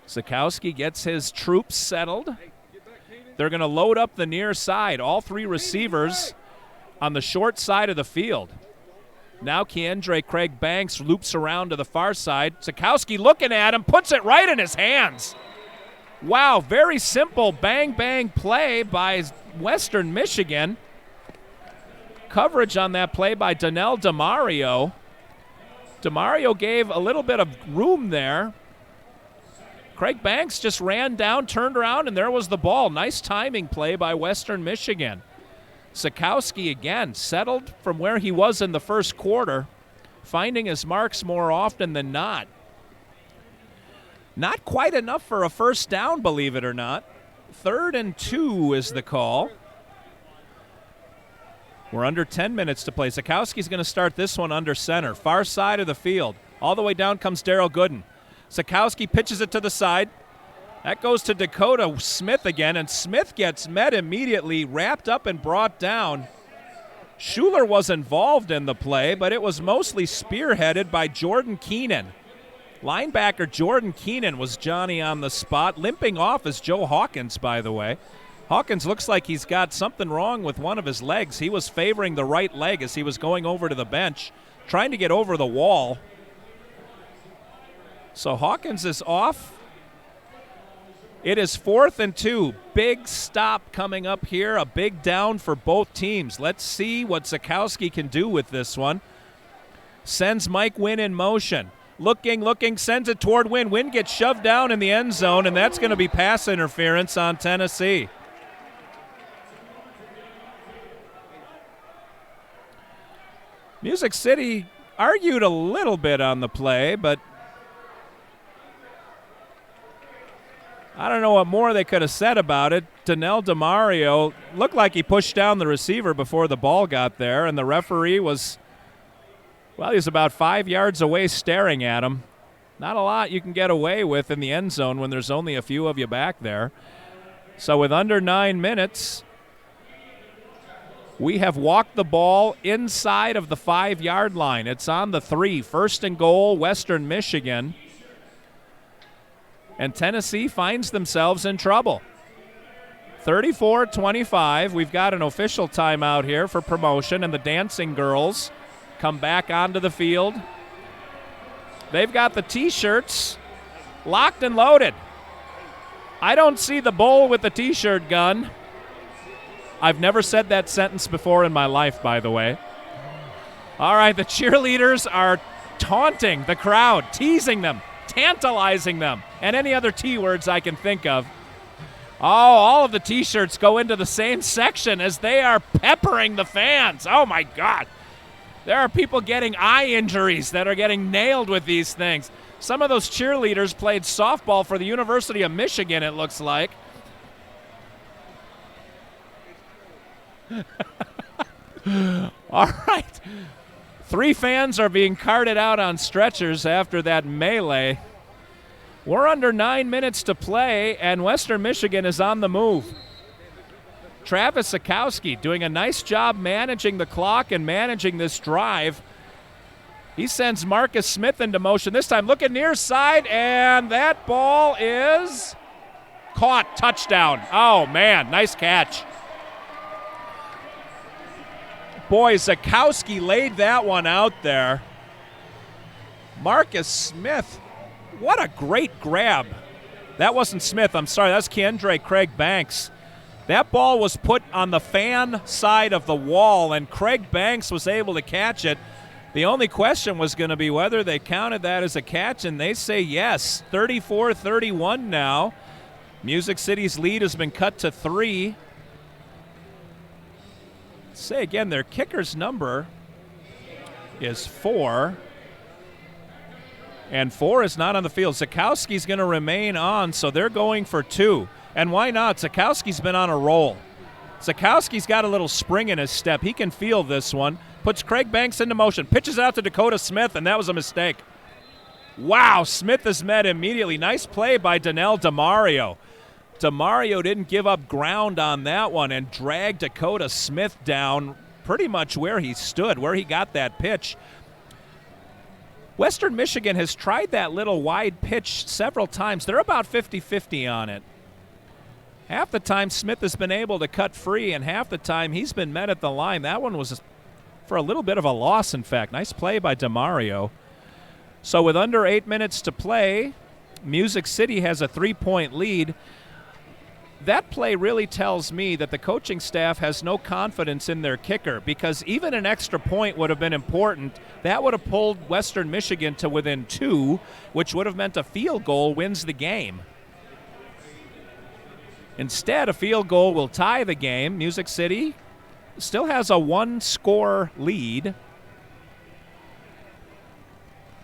Zakowski gets his troops settled. They're going to load up the near side. All 3 receivers on the short side of the field. Now Keandre Craig Banks loops around to the far side. Zakowski looking at him, puts it right in his hands. Wow, very simple bang-bang play by Western Michigan. Coverage on that play by Donnell DeMario. DeMario gave a little bit of room there. Craig Banks just ran down, turned around, and there was the ball. Nice timing play by Western Michigan. Zakowski again settled from where he was in the first quarter, finding his marks more often than not. Not quite enough for a first down, believe it or not. 3rd and 2 is the call. We're under 10 minutes to play. Sikowski's going to start this one under center, far side of the field. All the way down comes Daryl Gooden. Sikowski pitches it to the side. That goes to Dakota Smith again, and Smith gets met immediately, wrapped up and brought down. Schuler was involved in the play, but it was mostly spearheaded by Jordan Keenan. Linebacker Jordan Keenan was Johnny on the spot. Limping off is Joe Hawkins, by the way. Hawkins looks like he's got something wrong with one of his legs. He was favoring the right leg as he was going over to the bench, trying to get over the wall. So Hawkins is off. It is 4th and 2. Big stop coming up here, a big down for both teams. Let's see what Sikowski can do with this one. Sends Mike Wynn in motion. Looking, sends it toward Wynn. Wynn gets shoved down in the end zone, and that's going to be pass interference on Tennessee. Music City argued a little bit on the play, but I don't know what more they could have said about it. Donnell DeMario looked like he pushed down the receiver before the ball got there, and the referee was, well, he was about 5 yards away staring at him. Not a lot you can get away with in the end zone when there's only a few of you back there. So with under 9 minutes, we have walked the ball inside of the 5-yard line. It's on the 3, 1st and goal, Western Michigan. And Tennessee finds themselves in trouble. 34-25. We've got an official timeout here for promotion, and the Dancing Girls come back onto the field. They've got the T-shirts locked and loaded. I don't see the bull with the T-shirt gun. I've never said that sentence before in my life, by the way. All right, the cheerleaders are taunting the crowd, teasing them, tantalizing them, and any other T words I can think of. Oh, all of the T-shirts go into the same section as they are peppering the fans. Oh, my God. There are people getting eye injuries that are getting nailed with these things. Some of those cheerleaders played softball for the University of Michigan, it looks like. All right. 3 fans are being carted out on stretchers after that melee. We're under 9 minutes to play, and Western Michigan is on the move. Travis Sikowski doing a nice job managing the clock and managing this drive. He sends Marcus Smith into motion. This time looking near side, and that ball is caught. Touchdown. Oh, man, nice catch. Boy, Sikowski laid that one out there. Marcus Smith, what a great grab. That wasn't Smith, I'm sorry, that's Keandre Craig Banks. That ball was put on the fan side of the wall, and Craig Banks was able to catch it. The only question was going to be whether they counted that as a catch, and they say yes. 34-31 now. Music City's lead has been cut to 3. Say again, their kicker's number is 4. And 4 is not on the field. Sikowski's going to remain on, so they're going for 2. And why not? Sikowski's been on a roll. Sikowski's got a little spring in his step. He can feel this one. Puts Craig Banks into motion. Pitches out to Dakota Smith, and that was a mistake. Wow, Smith is met immediately. Nice play by Donnell DeMario. DeMario didn't give up ground on that one and dragged Dakota Smith down pretty much where he stood, where he got that pitch. Western Michigan has tried that little wide pitch several times. They're about 50-50 on it. Half the time Smith has been able to cut free, and half the time he's been met at the line. That one was for a little bit of a loss, in fact. Nice play by DeMario. So with under 8 minutes to play, Music City has a 3-point lead. That play really tells me that the coaching staff has no confidence in their kicker, because even an extra point would have been important. That would have pulled Western Michigan to within 2, which would have meant a field goal wins the game. Instead, a field goal will tie the game. Music City still has a 1-score lead.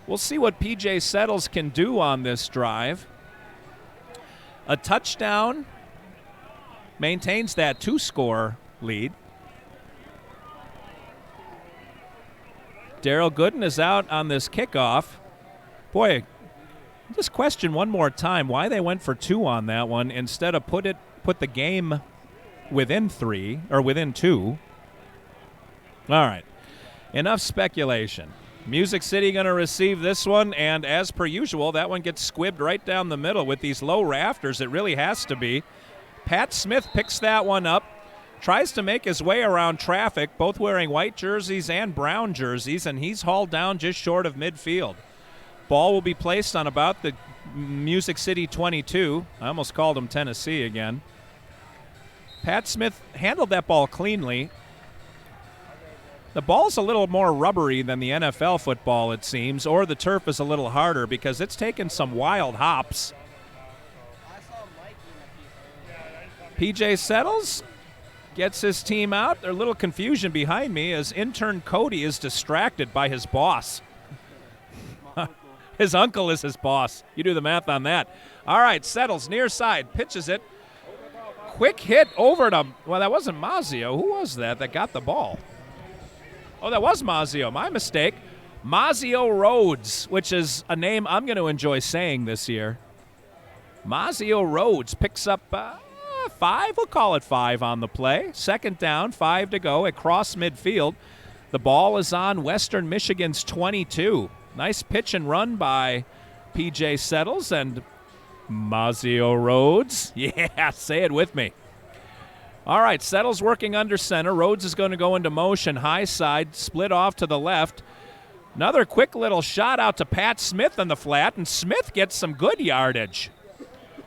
We'll see what P.J. Settles can do on this drive. A touchdown maintains that 2-score lead. Daryl Gooden is out on this kickoff. Boy, just question one more time why they went for 2 on that one instead of put the game within 3 or within 2. All right, enough speculation. Music City going to receive this one, and as per usual, that one gets squibbed right down the middle with these low rafters. It really has to be. Pat Smith picks that one up, tries to make his way around traffic, both wearing white jerseys and brown jerseys, and he's hauled down just short of midfield. Ball will be placed on about the Music City 22. I almost called him Tennessee again. Pat Smith handled that ball cleanly. The ball's a little more rubbery than the NFL football, it seems, or the turf is a little harder because it's taken some wild hops. PJ Settles gets his team out. There's a little confusion behind me as intern Cody is distracted by his boss. His uncle is his boss. You do the math on that. All right, Settles near side, pitches it. Quick hit over to, well, that wasn't Mazio. Who was that got the ball? Oh, that was Mazio. My mistake. Mazio Rhodes, which is a name I'm going to enjoy saying this year. Mazio Rhodes picks up 5. We'll call it 5 on the play. Second down, 5 to go across midfield. The ball is on Western Michigan's 22. Nice pitch and run by P.J. Settles and Mazio Rhodes. Yeah, say it with me. All right, Settles working under center. Rhodes is going to go into motion. High side, split off to the left. Another quick little shot out to Pat Smith on the flat, and Smith gets some good yardage.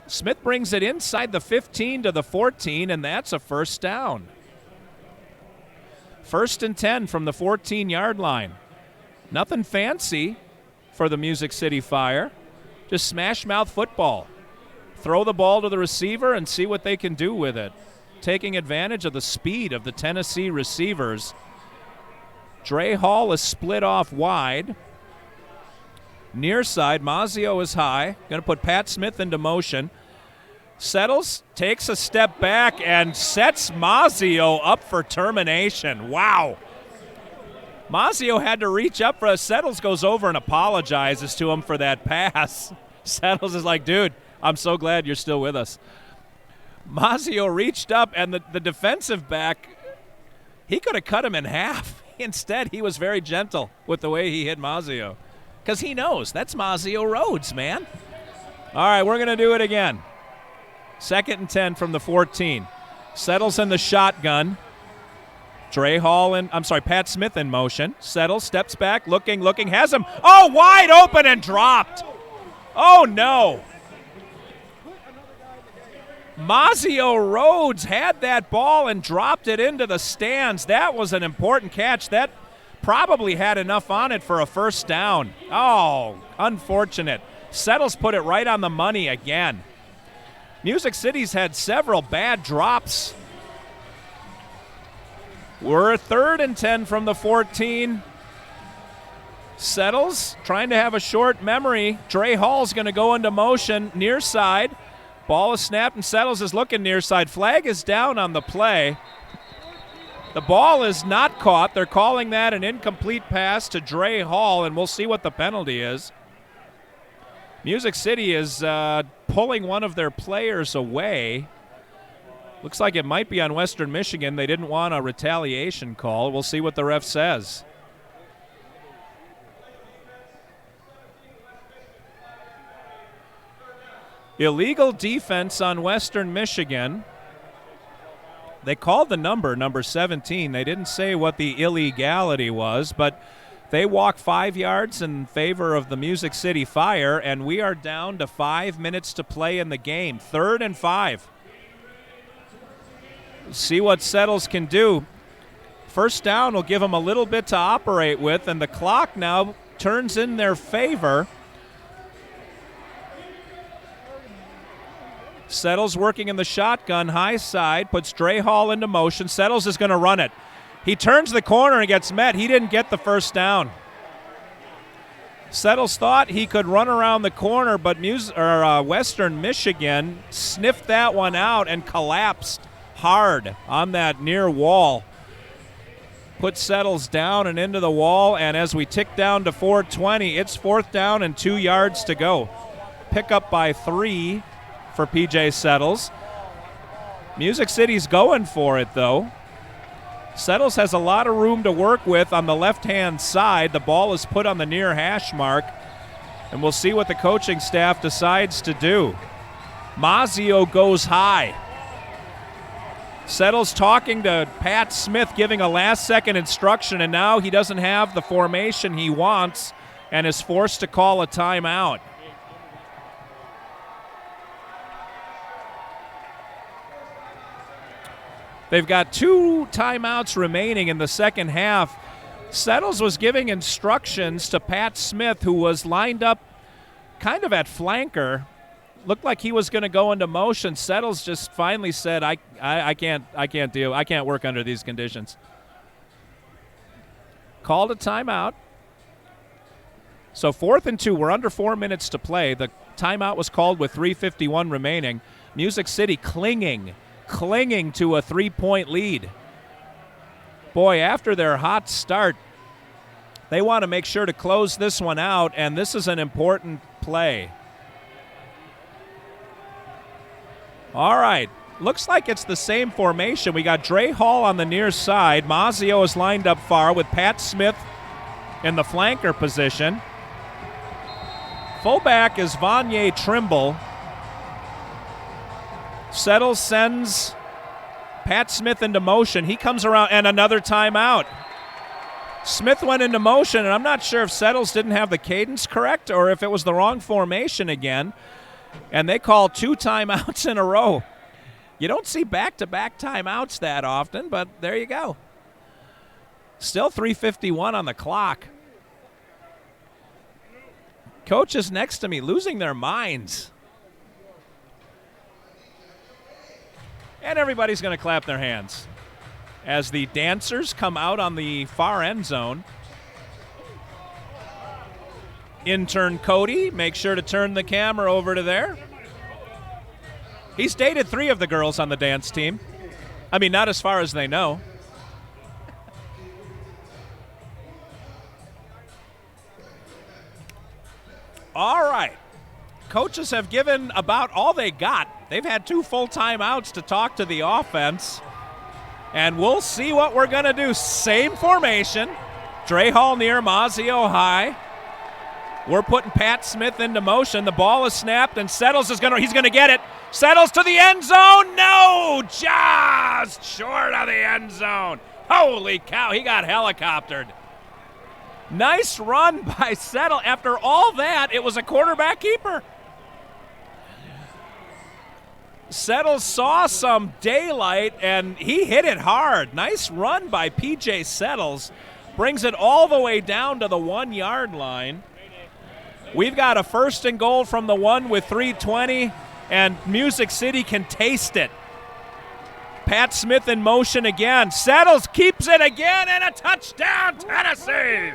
Smith brings it inside the 15 to the 14, and that's a first down. 1st and 10 from the 14-yard line. Nothing fancy for the Music City Fire. Just smash-mouth football. Throw the ball to the receiver and see what they can do with it. Taking advantage of the speed of the Tennessee receivers. Dre Hall is split off wide. Near side, Mazio is high. Going to put Pat Smith into motion. Settles, takes a step back, and sets Mazio up for termination. Wow. Mazio had to reach up for us. Settles goes over and apologizes to him for that pass. Settles is like, dude, I'm so glad you're still with us. Mazio reached up, and the defensive back, he could have cut him in half. Instead, he was very gentle with the way he hit Mazio because he knows that's Mazio Rhodes, man. All right, we're going to do it again. 2nd and 10 from the 14. Settles in the shotgun. Pat Smith in motion. Settles, steps back, looking, has him. Oh, wide open and dropped. Oh, no. Mazio Rhodes had that ball and dropped it into the stands. That was an important catch. That probably had enough on it for a first down. Oh, unfortunate. Settles put it right on the money again. Music City's had several bad drops. We're 3rd and 10 from the 14. Settles trying to have a short memory. Dre Hall's going to go into motion near side. Ball is snapped and Settles is looking near side. Flag is down on the play. The ball is not caught. They're calling that an incomplete pass to Dre Hall, and we'll see what the penalty is. Music City is pulling one of their players away. Looks like it might be on Western Michigan. They didn't want a retaliation call. We'll see what the ref says. Illegal defense on Western Michigan. They called the number 17. They didn't say what the illegality was, but they walk 5 yards in favor of the Music City Fire, and we are down to 5 minutes to play in the game. 3rd and 5. See what Settles can do. First down will give them a little bit to operate with, and the clock now turns in their favor. Settles working in the shotgun, high side, puts Dre Hall into motion. Settles is going to run it. He turns the corner and gets met. He didn't get the first down. Settles thought he could run around the corner, but Western Michigan sniffed that one out and collapsed hard on that near wall. Put Settles down and into the wall, and as we tick down to 4:20, it's 4th down and 2 yards to go. Pick up by 3 for P.J. Settles. Music City's going for it, though. Settles has a lot of room to work with on the left-hand side. The ball is put on the near hash mark, and we'll see what the coaching staff decides to do. Mazzio goes high. Settles talking to Pat Smith, giving a last-second instruction, and now he doesn't have the formation he wants and is forced to call a timeout. They've got 2 timeouts remaining in the second half. Settles was giving instructions to Pat Smith, who was lined up kind of at flanker. Looked like he was going to go into motion. Settles just finally said, I can't work under these conditions. Called a timeout. So 4th and 2, we're under 4 minutes to play. The timeout was called with 3:51 remaining. Music City clinging to a 3-point lead. Boy, after their hot start, they want to make sure to close this one out, and this is an important play. All right, looks like it's the same formation. We got Dre Hall on the near side. Mazzio is lined up far with Pat Smith in the flanker position. Fullback is Vanier Trimble. Settles sends Pat Smith into motion. He comes around, and another timeout. Smith went into motion, and I'm not sure if Settles didn't have the cadence correct or if it was the wrong formation again. And they call 2 timeouts in a row. You don't see back-to-back timeouts that often, but there you go. Still 3:51 on the clock. Coaches next to me losing their minds. And everybody's going to clap their hands as the dancers come out on the far end zone. Intern Cody, make sure to turn the camera over to there. He's dated 3 of the girls on the dance team. I mean, not as far as they know. All right. Coaches have given about all they got. They've had 2 full timeouts to talk to the offense. And we'll see what we're going to do. Same formation. Dre Hall near, Mazzio high. We're putting Pat Smith into motion. The ball is snapped, and Settles he's going to get it. Settles to the end zone. No, just short of the end zone. Holy cow, he got helicoptered. Nice run by Settle. After all that, it was a quarterback keeper. Settles saw some daylight, and he hit it hard. Nice run by P.J. Settles. Brings it all the way down to the 1-yard line. We've got a 1st and goal from the 1 with 3:20, and Music City can taste it. Pat Smith in motion again. Settles keeps it again, and a touchdown, Tennessee!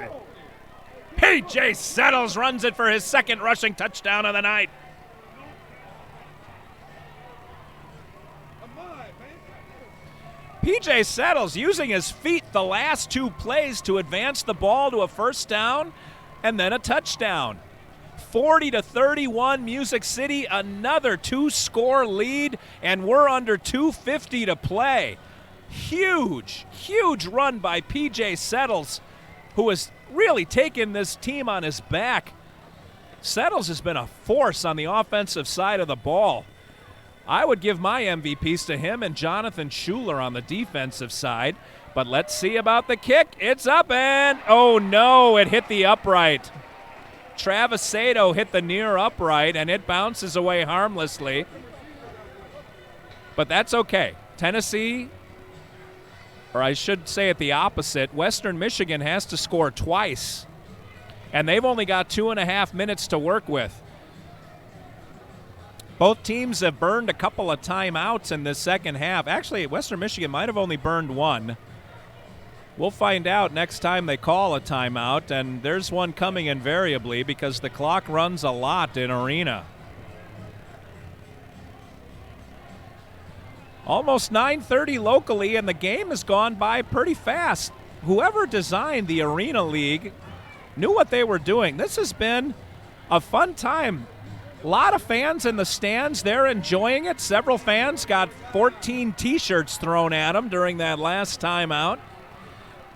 P.J. Settles runs it for his 2nd rushing touchdown of the night. P.J. Settles using his feet the last 2 plays to advance the ball to a 1st down and then a touchdown. 40-31, Music City, another 2-score lead, and we're under 2:50 to play. Huge run by P.J. Settles, who has really taken this team on his back. Settles has been a force on the offensive side of the ball. I would give my MVPs to him and Jonathan Schuler on the defensive side. But let's see about the kick. It's up, and oh no, it hit the upright. Travis Sato hit the near upright, and it bounces away harmlessly. But that's okay. Tennessee, or I should say it the opposite, Western Michigan has to score twice. And they've only got 2.5 minutes to work with. Both teams have burned a couple of timeouts in this second half. Actually, Western Michigan might have only burned 1. We'll find out next time they call a timeout, and there's one coming invariably because the clock runs a lot in Arena. Almost 9:30 locally, and the game has gone by pretty fast. Whoever designed the Arena League knew what they were doing. This has been a fun time. A lot of fans in the stands. They're enjoying it. Several fans got 14 T-shirts thrown at them during that last timeout.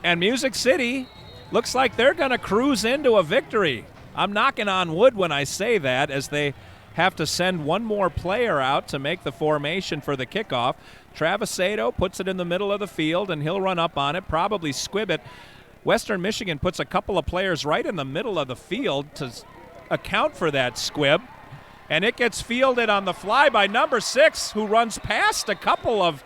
And Music City looks like they're going to cruise into a victory. I'm knocking on wood when I say that, as they have to send one more player out to make the formation for the kickoff. Travisado puts it in the middle of the field, and he'll run up on it, probably squib it. Western Michigan puts a couple of players right in the middle of the field to account for that squib. And it gets fielded on the fly by number 6, who runs past a couple of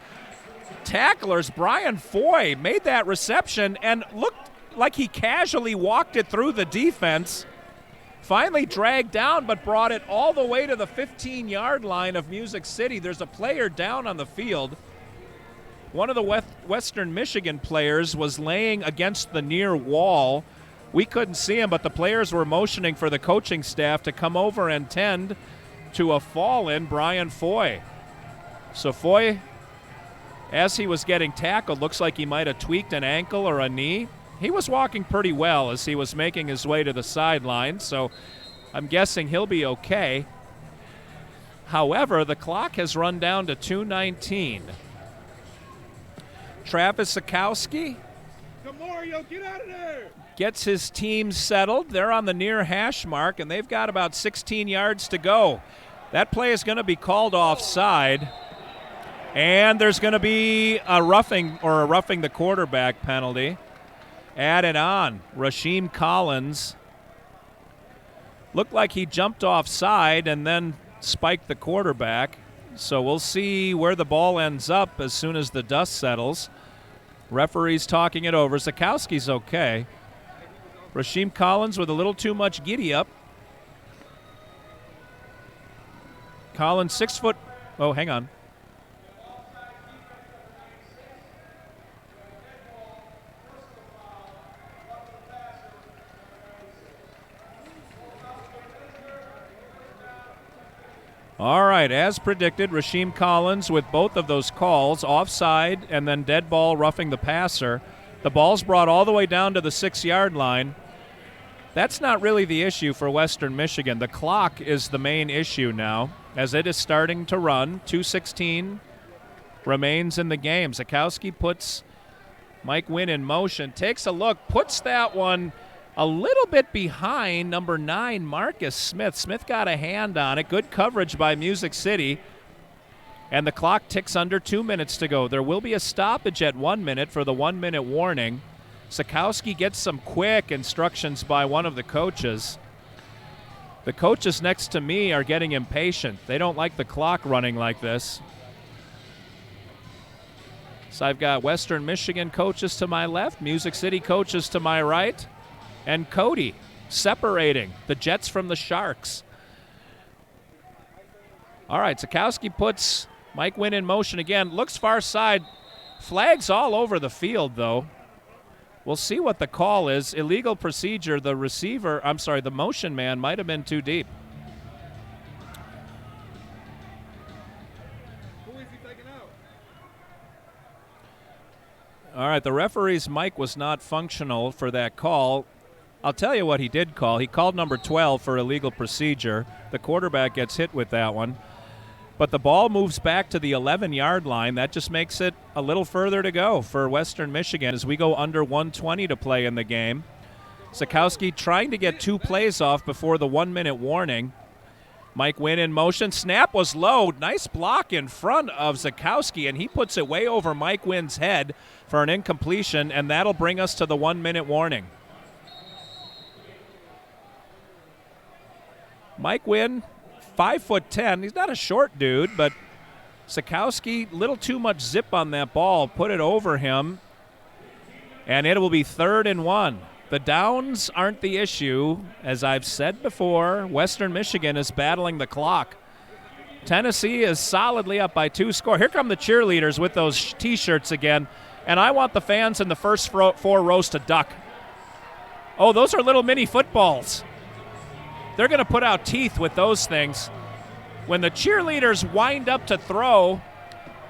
tacklers. Brian Foy made that reception and looked like he casually walked it through the defense. Finally dragged down, but brought it all the way to the 15-yard line of Music City. There's a player down on the field. One of the Western Michigan players was laying against the near wall. We couldn't see him, but the players were motioning for the coaching staff to come over and tend to a fallen Brian Foy. So Foy, as he was getting tackled, looks like he might have tweaked an ankle or a knee. He was walking pretty well as he was making his way to the sideline, so I'm guessing he'll be okay. However, the clock has run down to 2:19. Travis Sikowski Mario, get out of there! Gets his team settled. They're on the near hash mark, and they've got about 16 yards to go. That play is going to be called offside, and there's going to be a roughing the quarterback penalty added on. Rasheem Collins looked like he jumped offside and then spiked the quarterback. So we'll see where the ball ends up as soon as the dust settles. Referee's talking it over. Sikowski's okay. Rasheem Collins with a little too much giddy up. Collins 6 foot. Oh, hang on. All right, as predicted, Rasheem Collins with both of those calls, offside and then dead ball roughing the passer. The ball's brought all the way down to the 6-yard line. That's not really the issue for Western Michigan. The clock is the main issue now, as it is starting to run. 2:16 remains in the game. Sikowski puts Mike Wynn in motion, takes a look, puts that one a little bit behind number 9, Marcus Smith. Smith got a hand on it. Good coverage by Music City. And the clock ticks under 2 minutes to go. There will be a stoppage at 1 minute for the 1-minute warning. Sikowski gets some quick instructions by one of the coaches. The coaches next to me are getting impatient. They don't like the clock running like this. So I've got Western Michigan coaches to my left, Music City coaches to my right, and Cody separating the Jets from the Sharks. All right, Sikowski puts Mike Wynn in motion again. Looks far side. Flags all over the field, though. We'll see what the call is. Illegal procedure. The motion man might have been too deep. Who is he taking out? All right, the referee's mic was not functional for that call. I'll tell you what he did call. He called number 12 for illegal procedure. The quarterback gets hit with that one. But the ball moves back to the 11-yard line. That just makes it a little further to go for Western Michigan as we go under 1:20 to play in the game. Sikowski trying to get 2 plays off before the 1-minute warning. Mike Wynn in motion. Snap was low. Nice block in front of Sikowski, and he puts it way over Mike Wynn's head for an incompletion, and that'll bring us to the 1-minute warning. Mike Wynn, 5'10". He's not a short dude, but Sikowski, little too much zip on that ball, put it over him, and it will be 3rd and 1. The downs aren't the issue. As I've said before, Western Michigan is battling the clock. Tennessee is solidly up by 2 scores. Here come the cheerleaders with those T-shirts again. And I want the fans in the first 4 rows to duck. Oh, those are little mini footballs. They're going to put out teeth with those things. When the cheerleaders wind up to throw,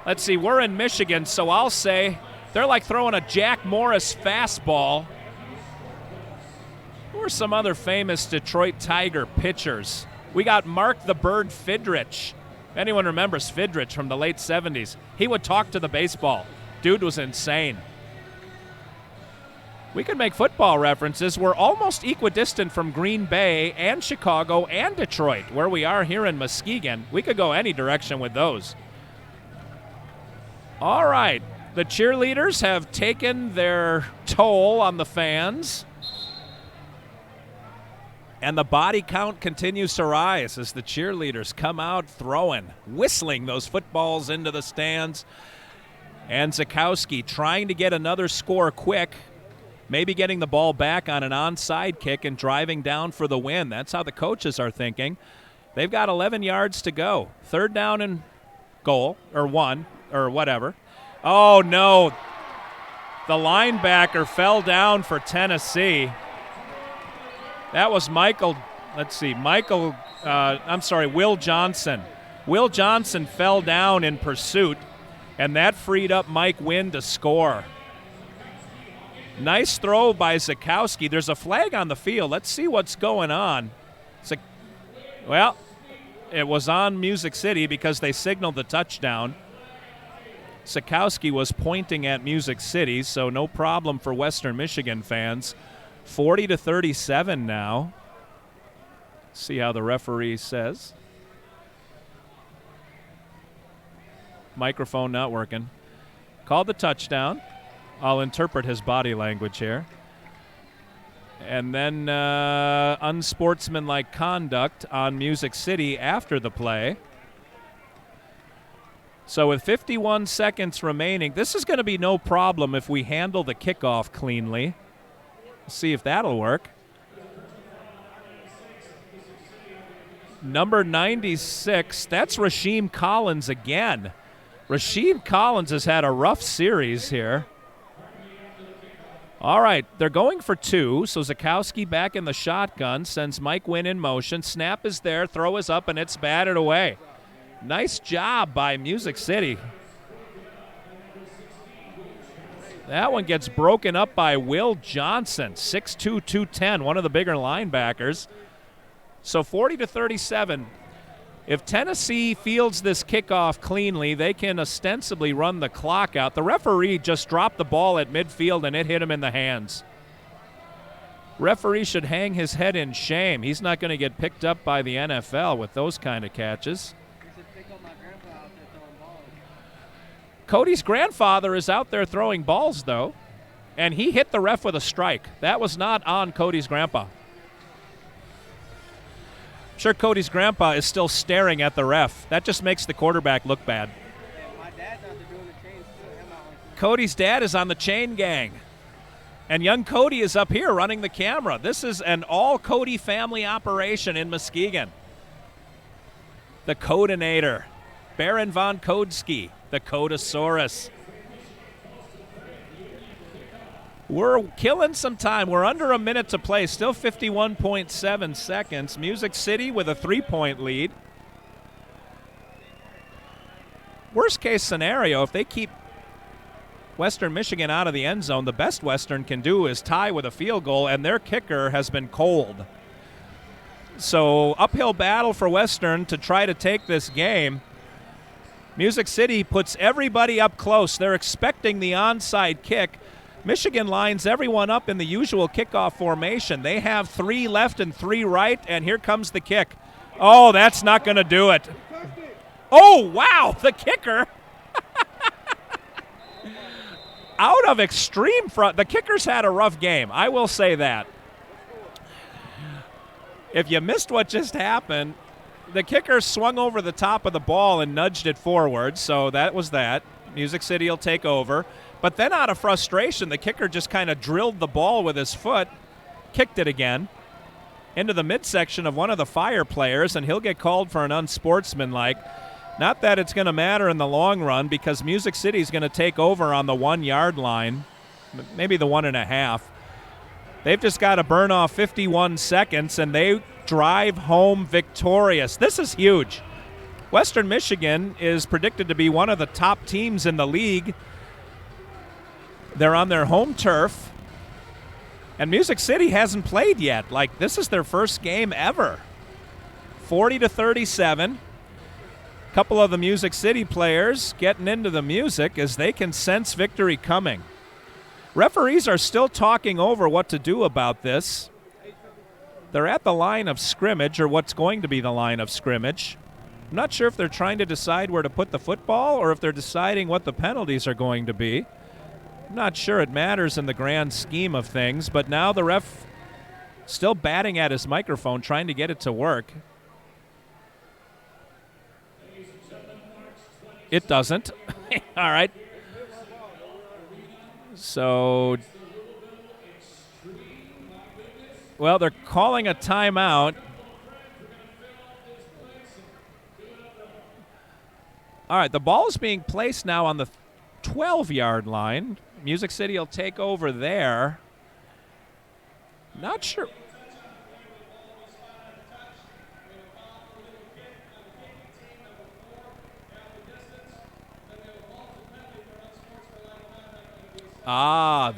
let's see, we're in Michigan, so I'll say they're like throwing a Jack Morris fastball. Who are some other famous Detroit Tiger pitchers? We got Mark the Bird Fidrich. If anyone remembers Fidrich from the late 70s, he would talk to the baseball. Dude was insane. We could make football references. We're almost equidistant from Green Bay and Chicago and Detroit, where we are here in Muskegon. We could go any direction with those. All right. The cheerleaders have taken their toll on the fans. And the body count continues to rise as the cheerleaders come out throwing, whistling those footballs into the stands. And Zakowski trying to get another score quick, maybe getting the ball back on an onside kick and driving down for the win. That's how the coaches are thinking. They've got 11 yards to go. 3rd down and goal, or 1, or whatever. Oh, no. The linebacker fell down for Tennessee. That was Will Johnson. Will Johnson fell down in pursuit, and that freed up Mike Wynn to score. Nice throw by Zakowski. There's a flag on the field. Let's see what's going on. Well, it was on Music City because they signaled the touchdown. Zakowski was pointing at Music City, so no problem for Western Michigan fans. 40-37 now. See how the referee says. Microphone not working. Called the touchdown. I'll interpret his body language here. And then unsportsmanlike conduct on Music City after the play. So with 51 seconds remaining, this is going to be no problem if we handle the kickoff cleanly. See if that'll work. Number 96, that's Rasheem Collins again. Rasheem Collins has had a rough series here. All right, they're going for 2, so Zakowski back in the shotgun, sends Mike Wynn in motion. Snap is there, throw is up, and it's batted away. Nice job by Music City. That one gets broken up by Will Johnson, 6'2", 210, one of the bigger linebackers. So 40-37. If Tennessee fields this kickoff cleanly, they can ostensibly run the clock out. The referee just dropped the ball at midfield, and it hit him in the hands. Referee should hang his head in shame. He's not going to get picked up by the NFL with those kind of catches. Cody's grandfather is out there throwing balls, though, and he hit the ref with a strike. That was not on Cody's grandpa. I'm sure Cody's grandpa is still staring at the ref. That just makes the quarterback look bad. My dad's out there doing the chains too. Cody's dad is on the chain gang, and young Cody is up here running the camera. This is an all Cody family operation in Muskegon. The Codinator, Baron von Kodski. The Codosaurus. We're killing some time. We're under a minute to play. Still 51.7 seconds. Music City with a 3-point lead. Worst case scenario, if they keep Western Michigan out of the end zone, the best Western can do is tie with a field goal, and their kicker has been cold. So uphill battle for Western to try to take this game. Music City puts everybody up close. They're expecting the onside kick. Michigan lines everyone up in the usual kickoff formation. They have 3 left and 3 right, and here comes the kick. Oh, that's not going to do it. Oh, wow, the kicker. Out of extreme front. The kickers had a rough game. I will say that. If you missed what just happened, the kicker swung over the top of the ball and nudged it forward, so that was that. Music City will take over. But then out of frustration, the kicker just kind of drilled the ball with his foot, kicked it again into the midsection of one of the Fire players, and he'll get called for an unsportsmanlike. Not that it's going to matter in the long run because Music City is going to take over on the 1 yard line, maybe the 1.5. They've just got to burn off 51 seconds, and they drive home victorious. This is huge. Western Michigan is predicted to be one of the top teams in the league. They're on their home turf, and Music City hasn't played yet. Like, this is their first game ever. 40-37. A couple of the Music City players getting into the music as they can sense victory coming. Referees are still talking over what to do about this. They're at the line of scrimmage, or what's going to be the line of scrimmage. I'm not sure if they're trying to decide where to put the football or if they're deciding what the penalties are going to be. I'm not sure it matters in the grand scheme of things, but now the ref still batting at his microphone, trying to get it to work. It doesn't. All right. So, well, they're calling a timeout. All right, the ball is being placed now on the 12-yard line. Music City will take over there. Not sure.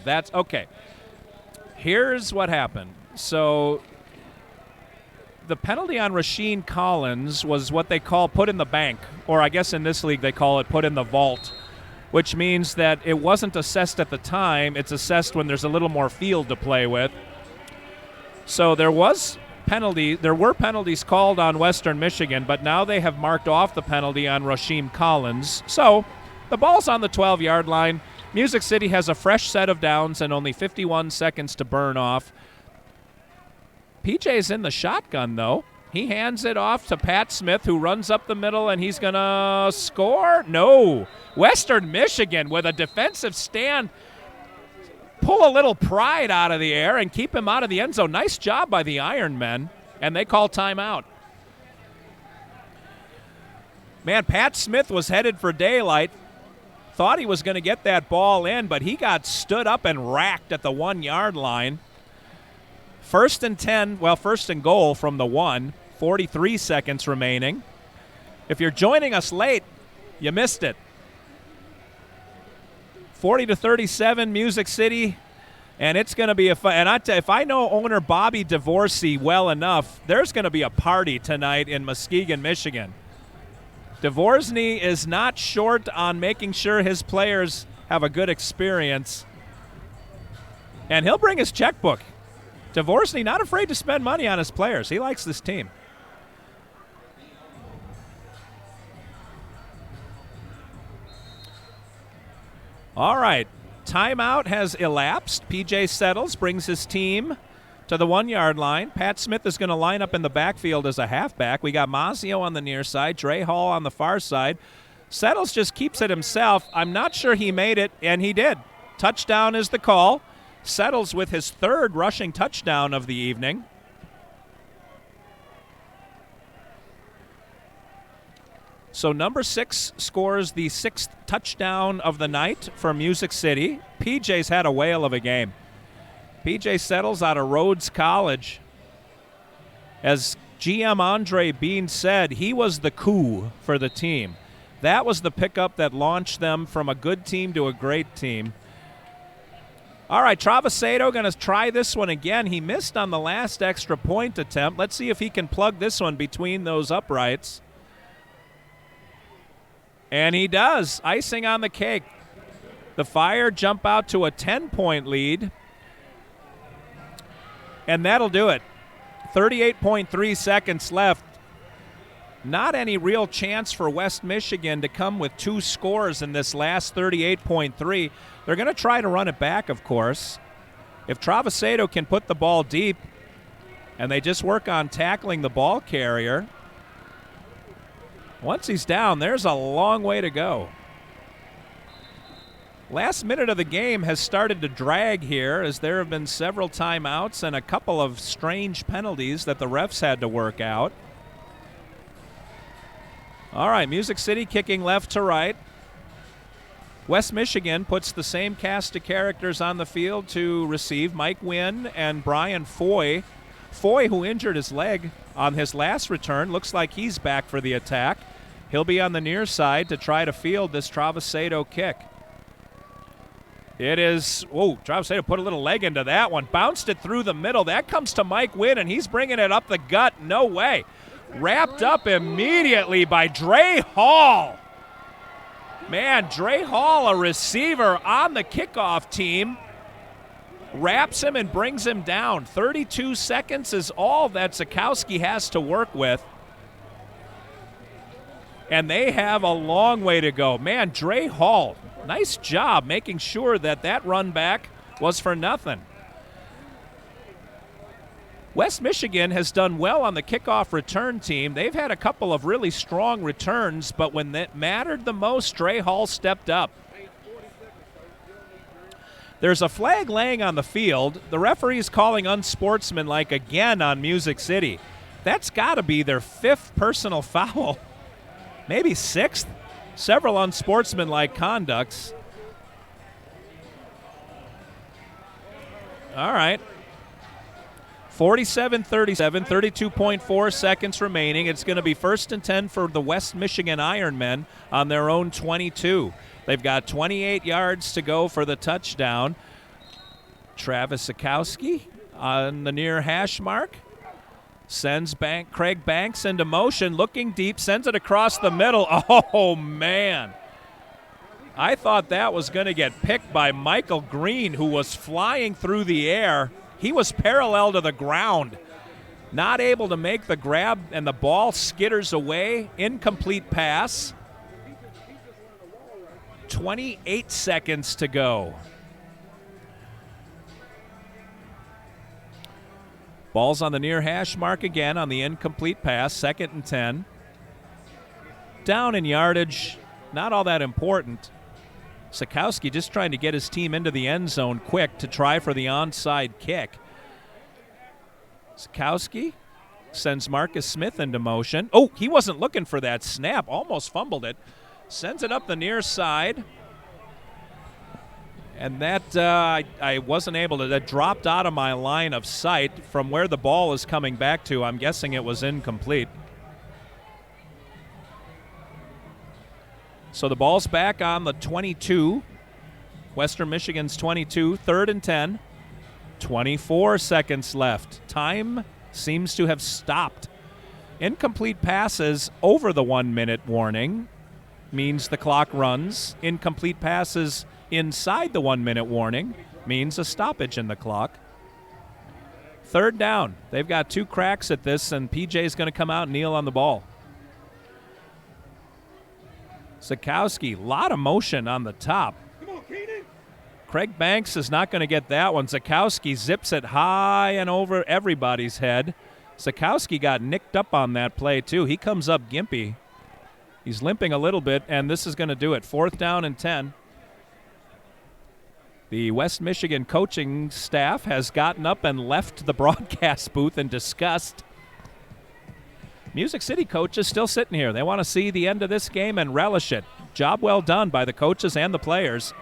That's okay. Here's what happened. So the penalty on Rasheed Collins was what they call put in the bank, or I guess in this league they call it put in the vault, which means that it wasn't assessed at the time. It's assessed when there's a little more field to play with. So there were penalties called on Western Michigan, but now they have marked off the penalty on Rasheed Collins. So the ball's on the 12-yard line. Music City has a fresh set of downs and only 51 seconds to burn off. PJ's in the shotgun, though. He hands it off to Pat Smith, who runs up the middle, and he's going to score? No. Western Michigan with a defensive stand. Pull a little pride out of the air and keep him out of the end zone. Nice job by the Ironmen, and they call timeout. Man, Pat Smith was headed for daylight. Thought he was going to get that ball in, but he got stood up and racked at the 1 yard line. First and goal from the 1, 43 seconds remaining. If you're joining us late, you missed it. 40-37, Music City, and it's going to be if I know owner Bobby Divorcey well enough, there's going to be a party tonight in Muskegon, Michigan. Dvorsny is not short on making sure his players have a good experience. And he'll bring his checkbook. Dvorsny not afraid to spend money on his players. He likes this team. All right. Timeout has elapsed. PJ settles, brings his team to the 1 yard line. Pat Smith is going to line up in the backfield as a halfback. We got Mazio on the near side, Dre Hall on the far side. Settles just keeps it himself. I'm not sure he made it, and he did. Touchdown is the call. Settles with his third rushing touchdown of the evening. So number 6 scores the 6th touchdown of the night for Music City. PJ's had a whale of a game. PJ Settles out of Rhodes College. As GM Andre Bean said, he was the coup for the team. That was the pickup that launched them from a good team to a great team. All right, Travasato going to try this one again. He missed on the last extra point attempt. Let's see if he can plug this one between those uprights. And he does. Icing on the cake. The Fire jump out to a 10-point lead. And that'll do it. 38.3 seconds left. Not any real chance for West Michigan to come with 2 scores in this last 38.3. They're going to try to run it back, of course. If Travasato can put the ball deep and they just work on tackling the ball carrier, once he's down, there's a long way to go. Last minute of the game has started to drag here as there have been several timeouts and a couple of strange penalties that the refs had to work out. All right, Music City kicking left to right. West Michigan puts the same cast of characters on the field to receive: Mike Wynn and Brian Foy. Foy, who injured his leg on his last return, looks like he's back for the attack. He'll be on the near side to try to field this Travisado kick. It is, Travisado put a little leg into that one. Bounced it through the middle. That comes to Mike Wynn, and he's bringing it up the gut. No way. Wrapped up immediately by Dre Hall. Man, Dre Hall, a receiver on the kickoff team, wraps him and brings him down. 32 seconds is all that Sikowski has to work with. And they have a long way to go. Man, Dre Hall, nice job making sure that that run back was for nothing. West Michigan has done well on the kickoff return team. They've had a couple of really strong returns, but when that mattered the most, Dre Hall stepped up. There's a flag laying on the field. The referee's calling unsportsmanlike again on Music City. That's got to be their 5th personal foul, maybe 6th. Several unsportsmanlike conducts. All right. 47-37, 32.4 seconds remaining. It's going to be 1st and 10 for the West Michigan Ironmen on their own 22. They've got 28 yards to go for the touchdown. Travis Sikowski on the near hash mark. Sends Craig Banks into motion, looking deep, sends it across the middle. Oh, man. I thought that was going to get picked by Michael Green, who was flying through the air. He was parallel to the ground, not able to make the grab, and the ball skitters away. Incomplete pass. 28 seconds to go. Ball's on the near hash mark again on the incomplete pass, 2nd and 10. Down in yardage, not all that important. Sikowski just trying to get his team into the end zone quick to try for the onside kick. Sikowski sends Marcus Smith into motion. Oh, he wasn't looking for that snap, almost fumbled it. Sends it up the near side. And that, I wasn't able to, that dropped out of my line of sight from where the ball is coming back to. I'm guessing it was incomplete. So the ball's back on the 22. Western Michigan's 22, 3rd and 10. 24 seconds left. Time seems to have stopped. Incomplete passes over the 1-minute warning means the clock runs. Incomplete passes inside the 1-minute warning means a stoppage in the clock. 3rd down. They've got 2 cracks at this, and PJ's going to come out and kneel on the ball. Sikowski, a lot of motion on the top. Craig Banks is not going to get that one. Sikowski zips it high and over everybody's head. Sikowski got nicked up on that play, too. He comes up gimpy. He's limping a little bit, and this is going to do it. 4th down and 10. The West Michigan coaching staff has gotten up and left the broadcast booth in disgust. Music City coaches still sitting here. They want to see the end of this game and relish it. Job well done by the coaches and the players.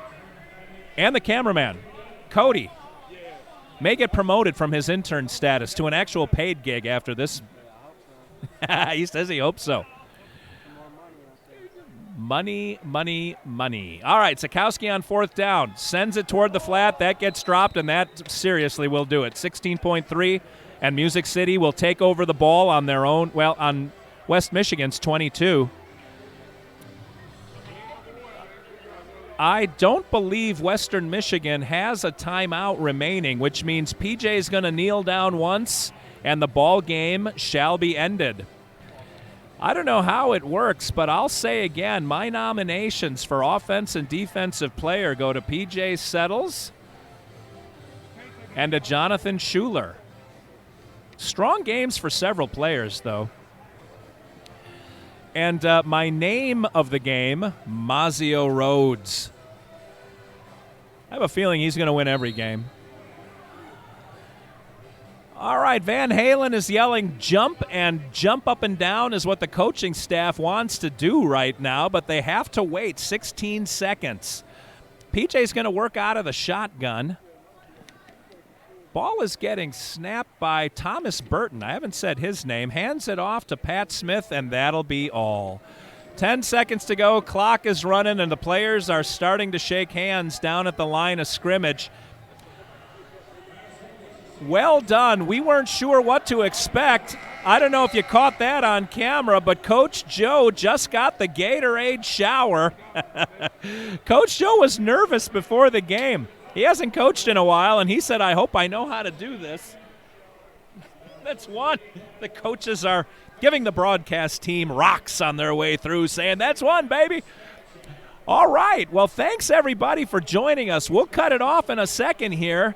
And the cameraman, Cody, may get promoted from his intern status to an actual paid gig after this. He says he hopes so. Money, money, money. All right, Sikowski on 4th down. Sends it toward the flat. That gets dropped, and that seriously will do it. 16.3, and Music City will take over the ball on their own, well, on West Michigan's 22. I don't believe Western Michigan has a timeout remaining, which means PJ is going to kneel down once, and the ball game shall be ended. I don't know how it works, but I'll say again, my nominations for offense and defensive player go to PJ Settles and to Jonathan Schuler. Strong games for several players, though. And my name of the game, Mazio Rhodes. I have a feeling he's going to win every game. All right, Van Halen is yelling jump, and jump up and down is what the coaching staff wants to do right now, but they have to wait 16 seconds. PJ's going to work out of the shotgun. Ball is getting snapped by Thomas Burton. I haven't said his name. Hands it off to Pat Smith, and that'll be all. 10 seconds to go. Clock is running, and the players are starting to shake hands down at the line of scrimmage. Well done. We weren't sure what to expect. I don't know if you caught that on camera, but Coach Joe just got the Gatorade shower. Coach Joe was nervous before the game. He hasn't coached in a while, and he said, I hope I know how to do this. That's one. The coaches are giving the broadcast team rocks on their way through, saying, that's one, baby. All right. Well, thanks, everybody, for joining us. We'll cut it off in a second here.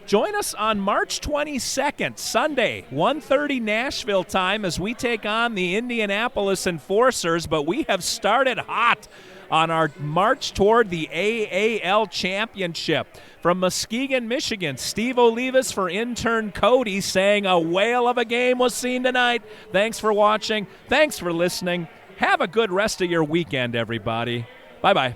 Join us on March 22nd, Sunday, 1:30 Nashville time, as we take on the Indianapolis Enforcers, but we have started hot on our march toward the AAL Championship. From Muskegon, Michigan, Steve Olivas for intern Cody saying a whale of a game was seen tonight. Thanks for watching. Thanks for listening. Have a good rest of your weekend, everybody. Bye-bye.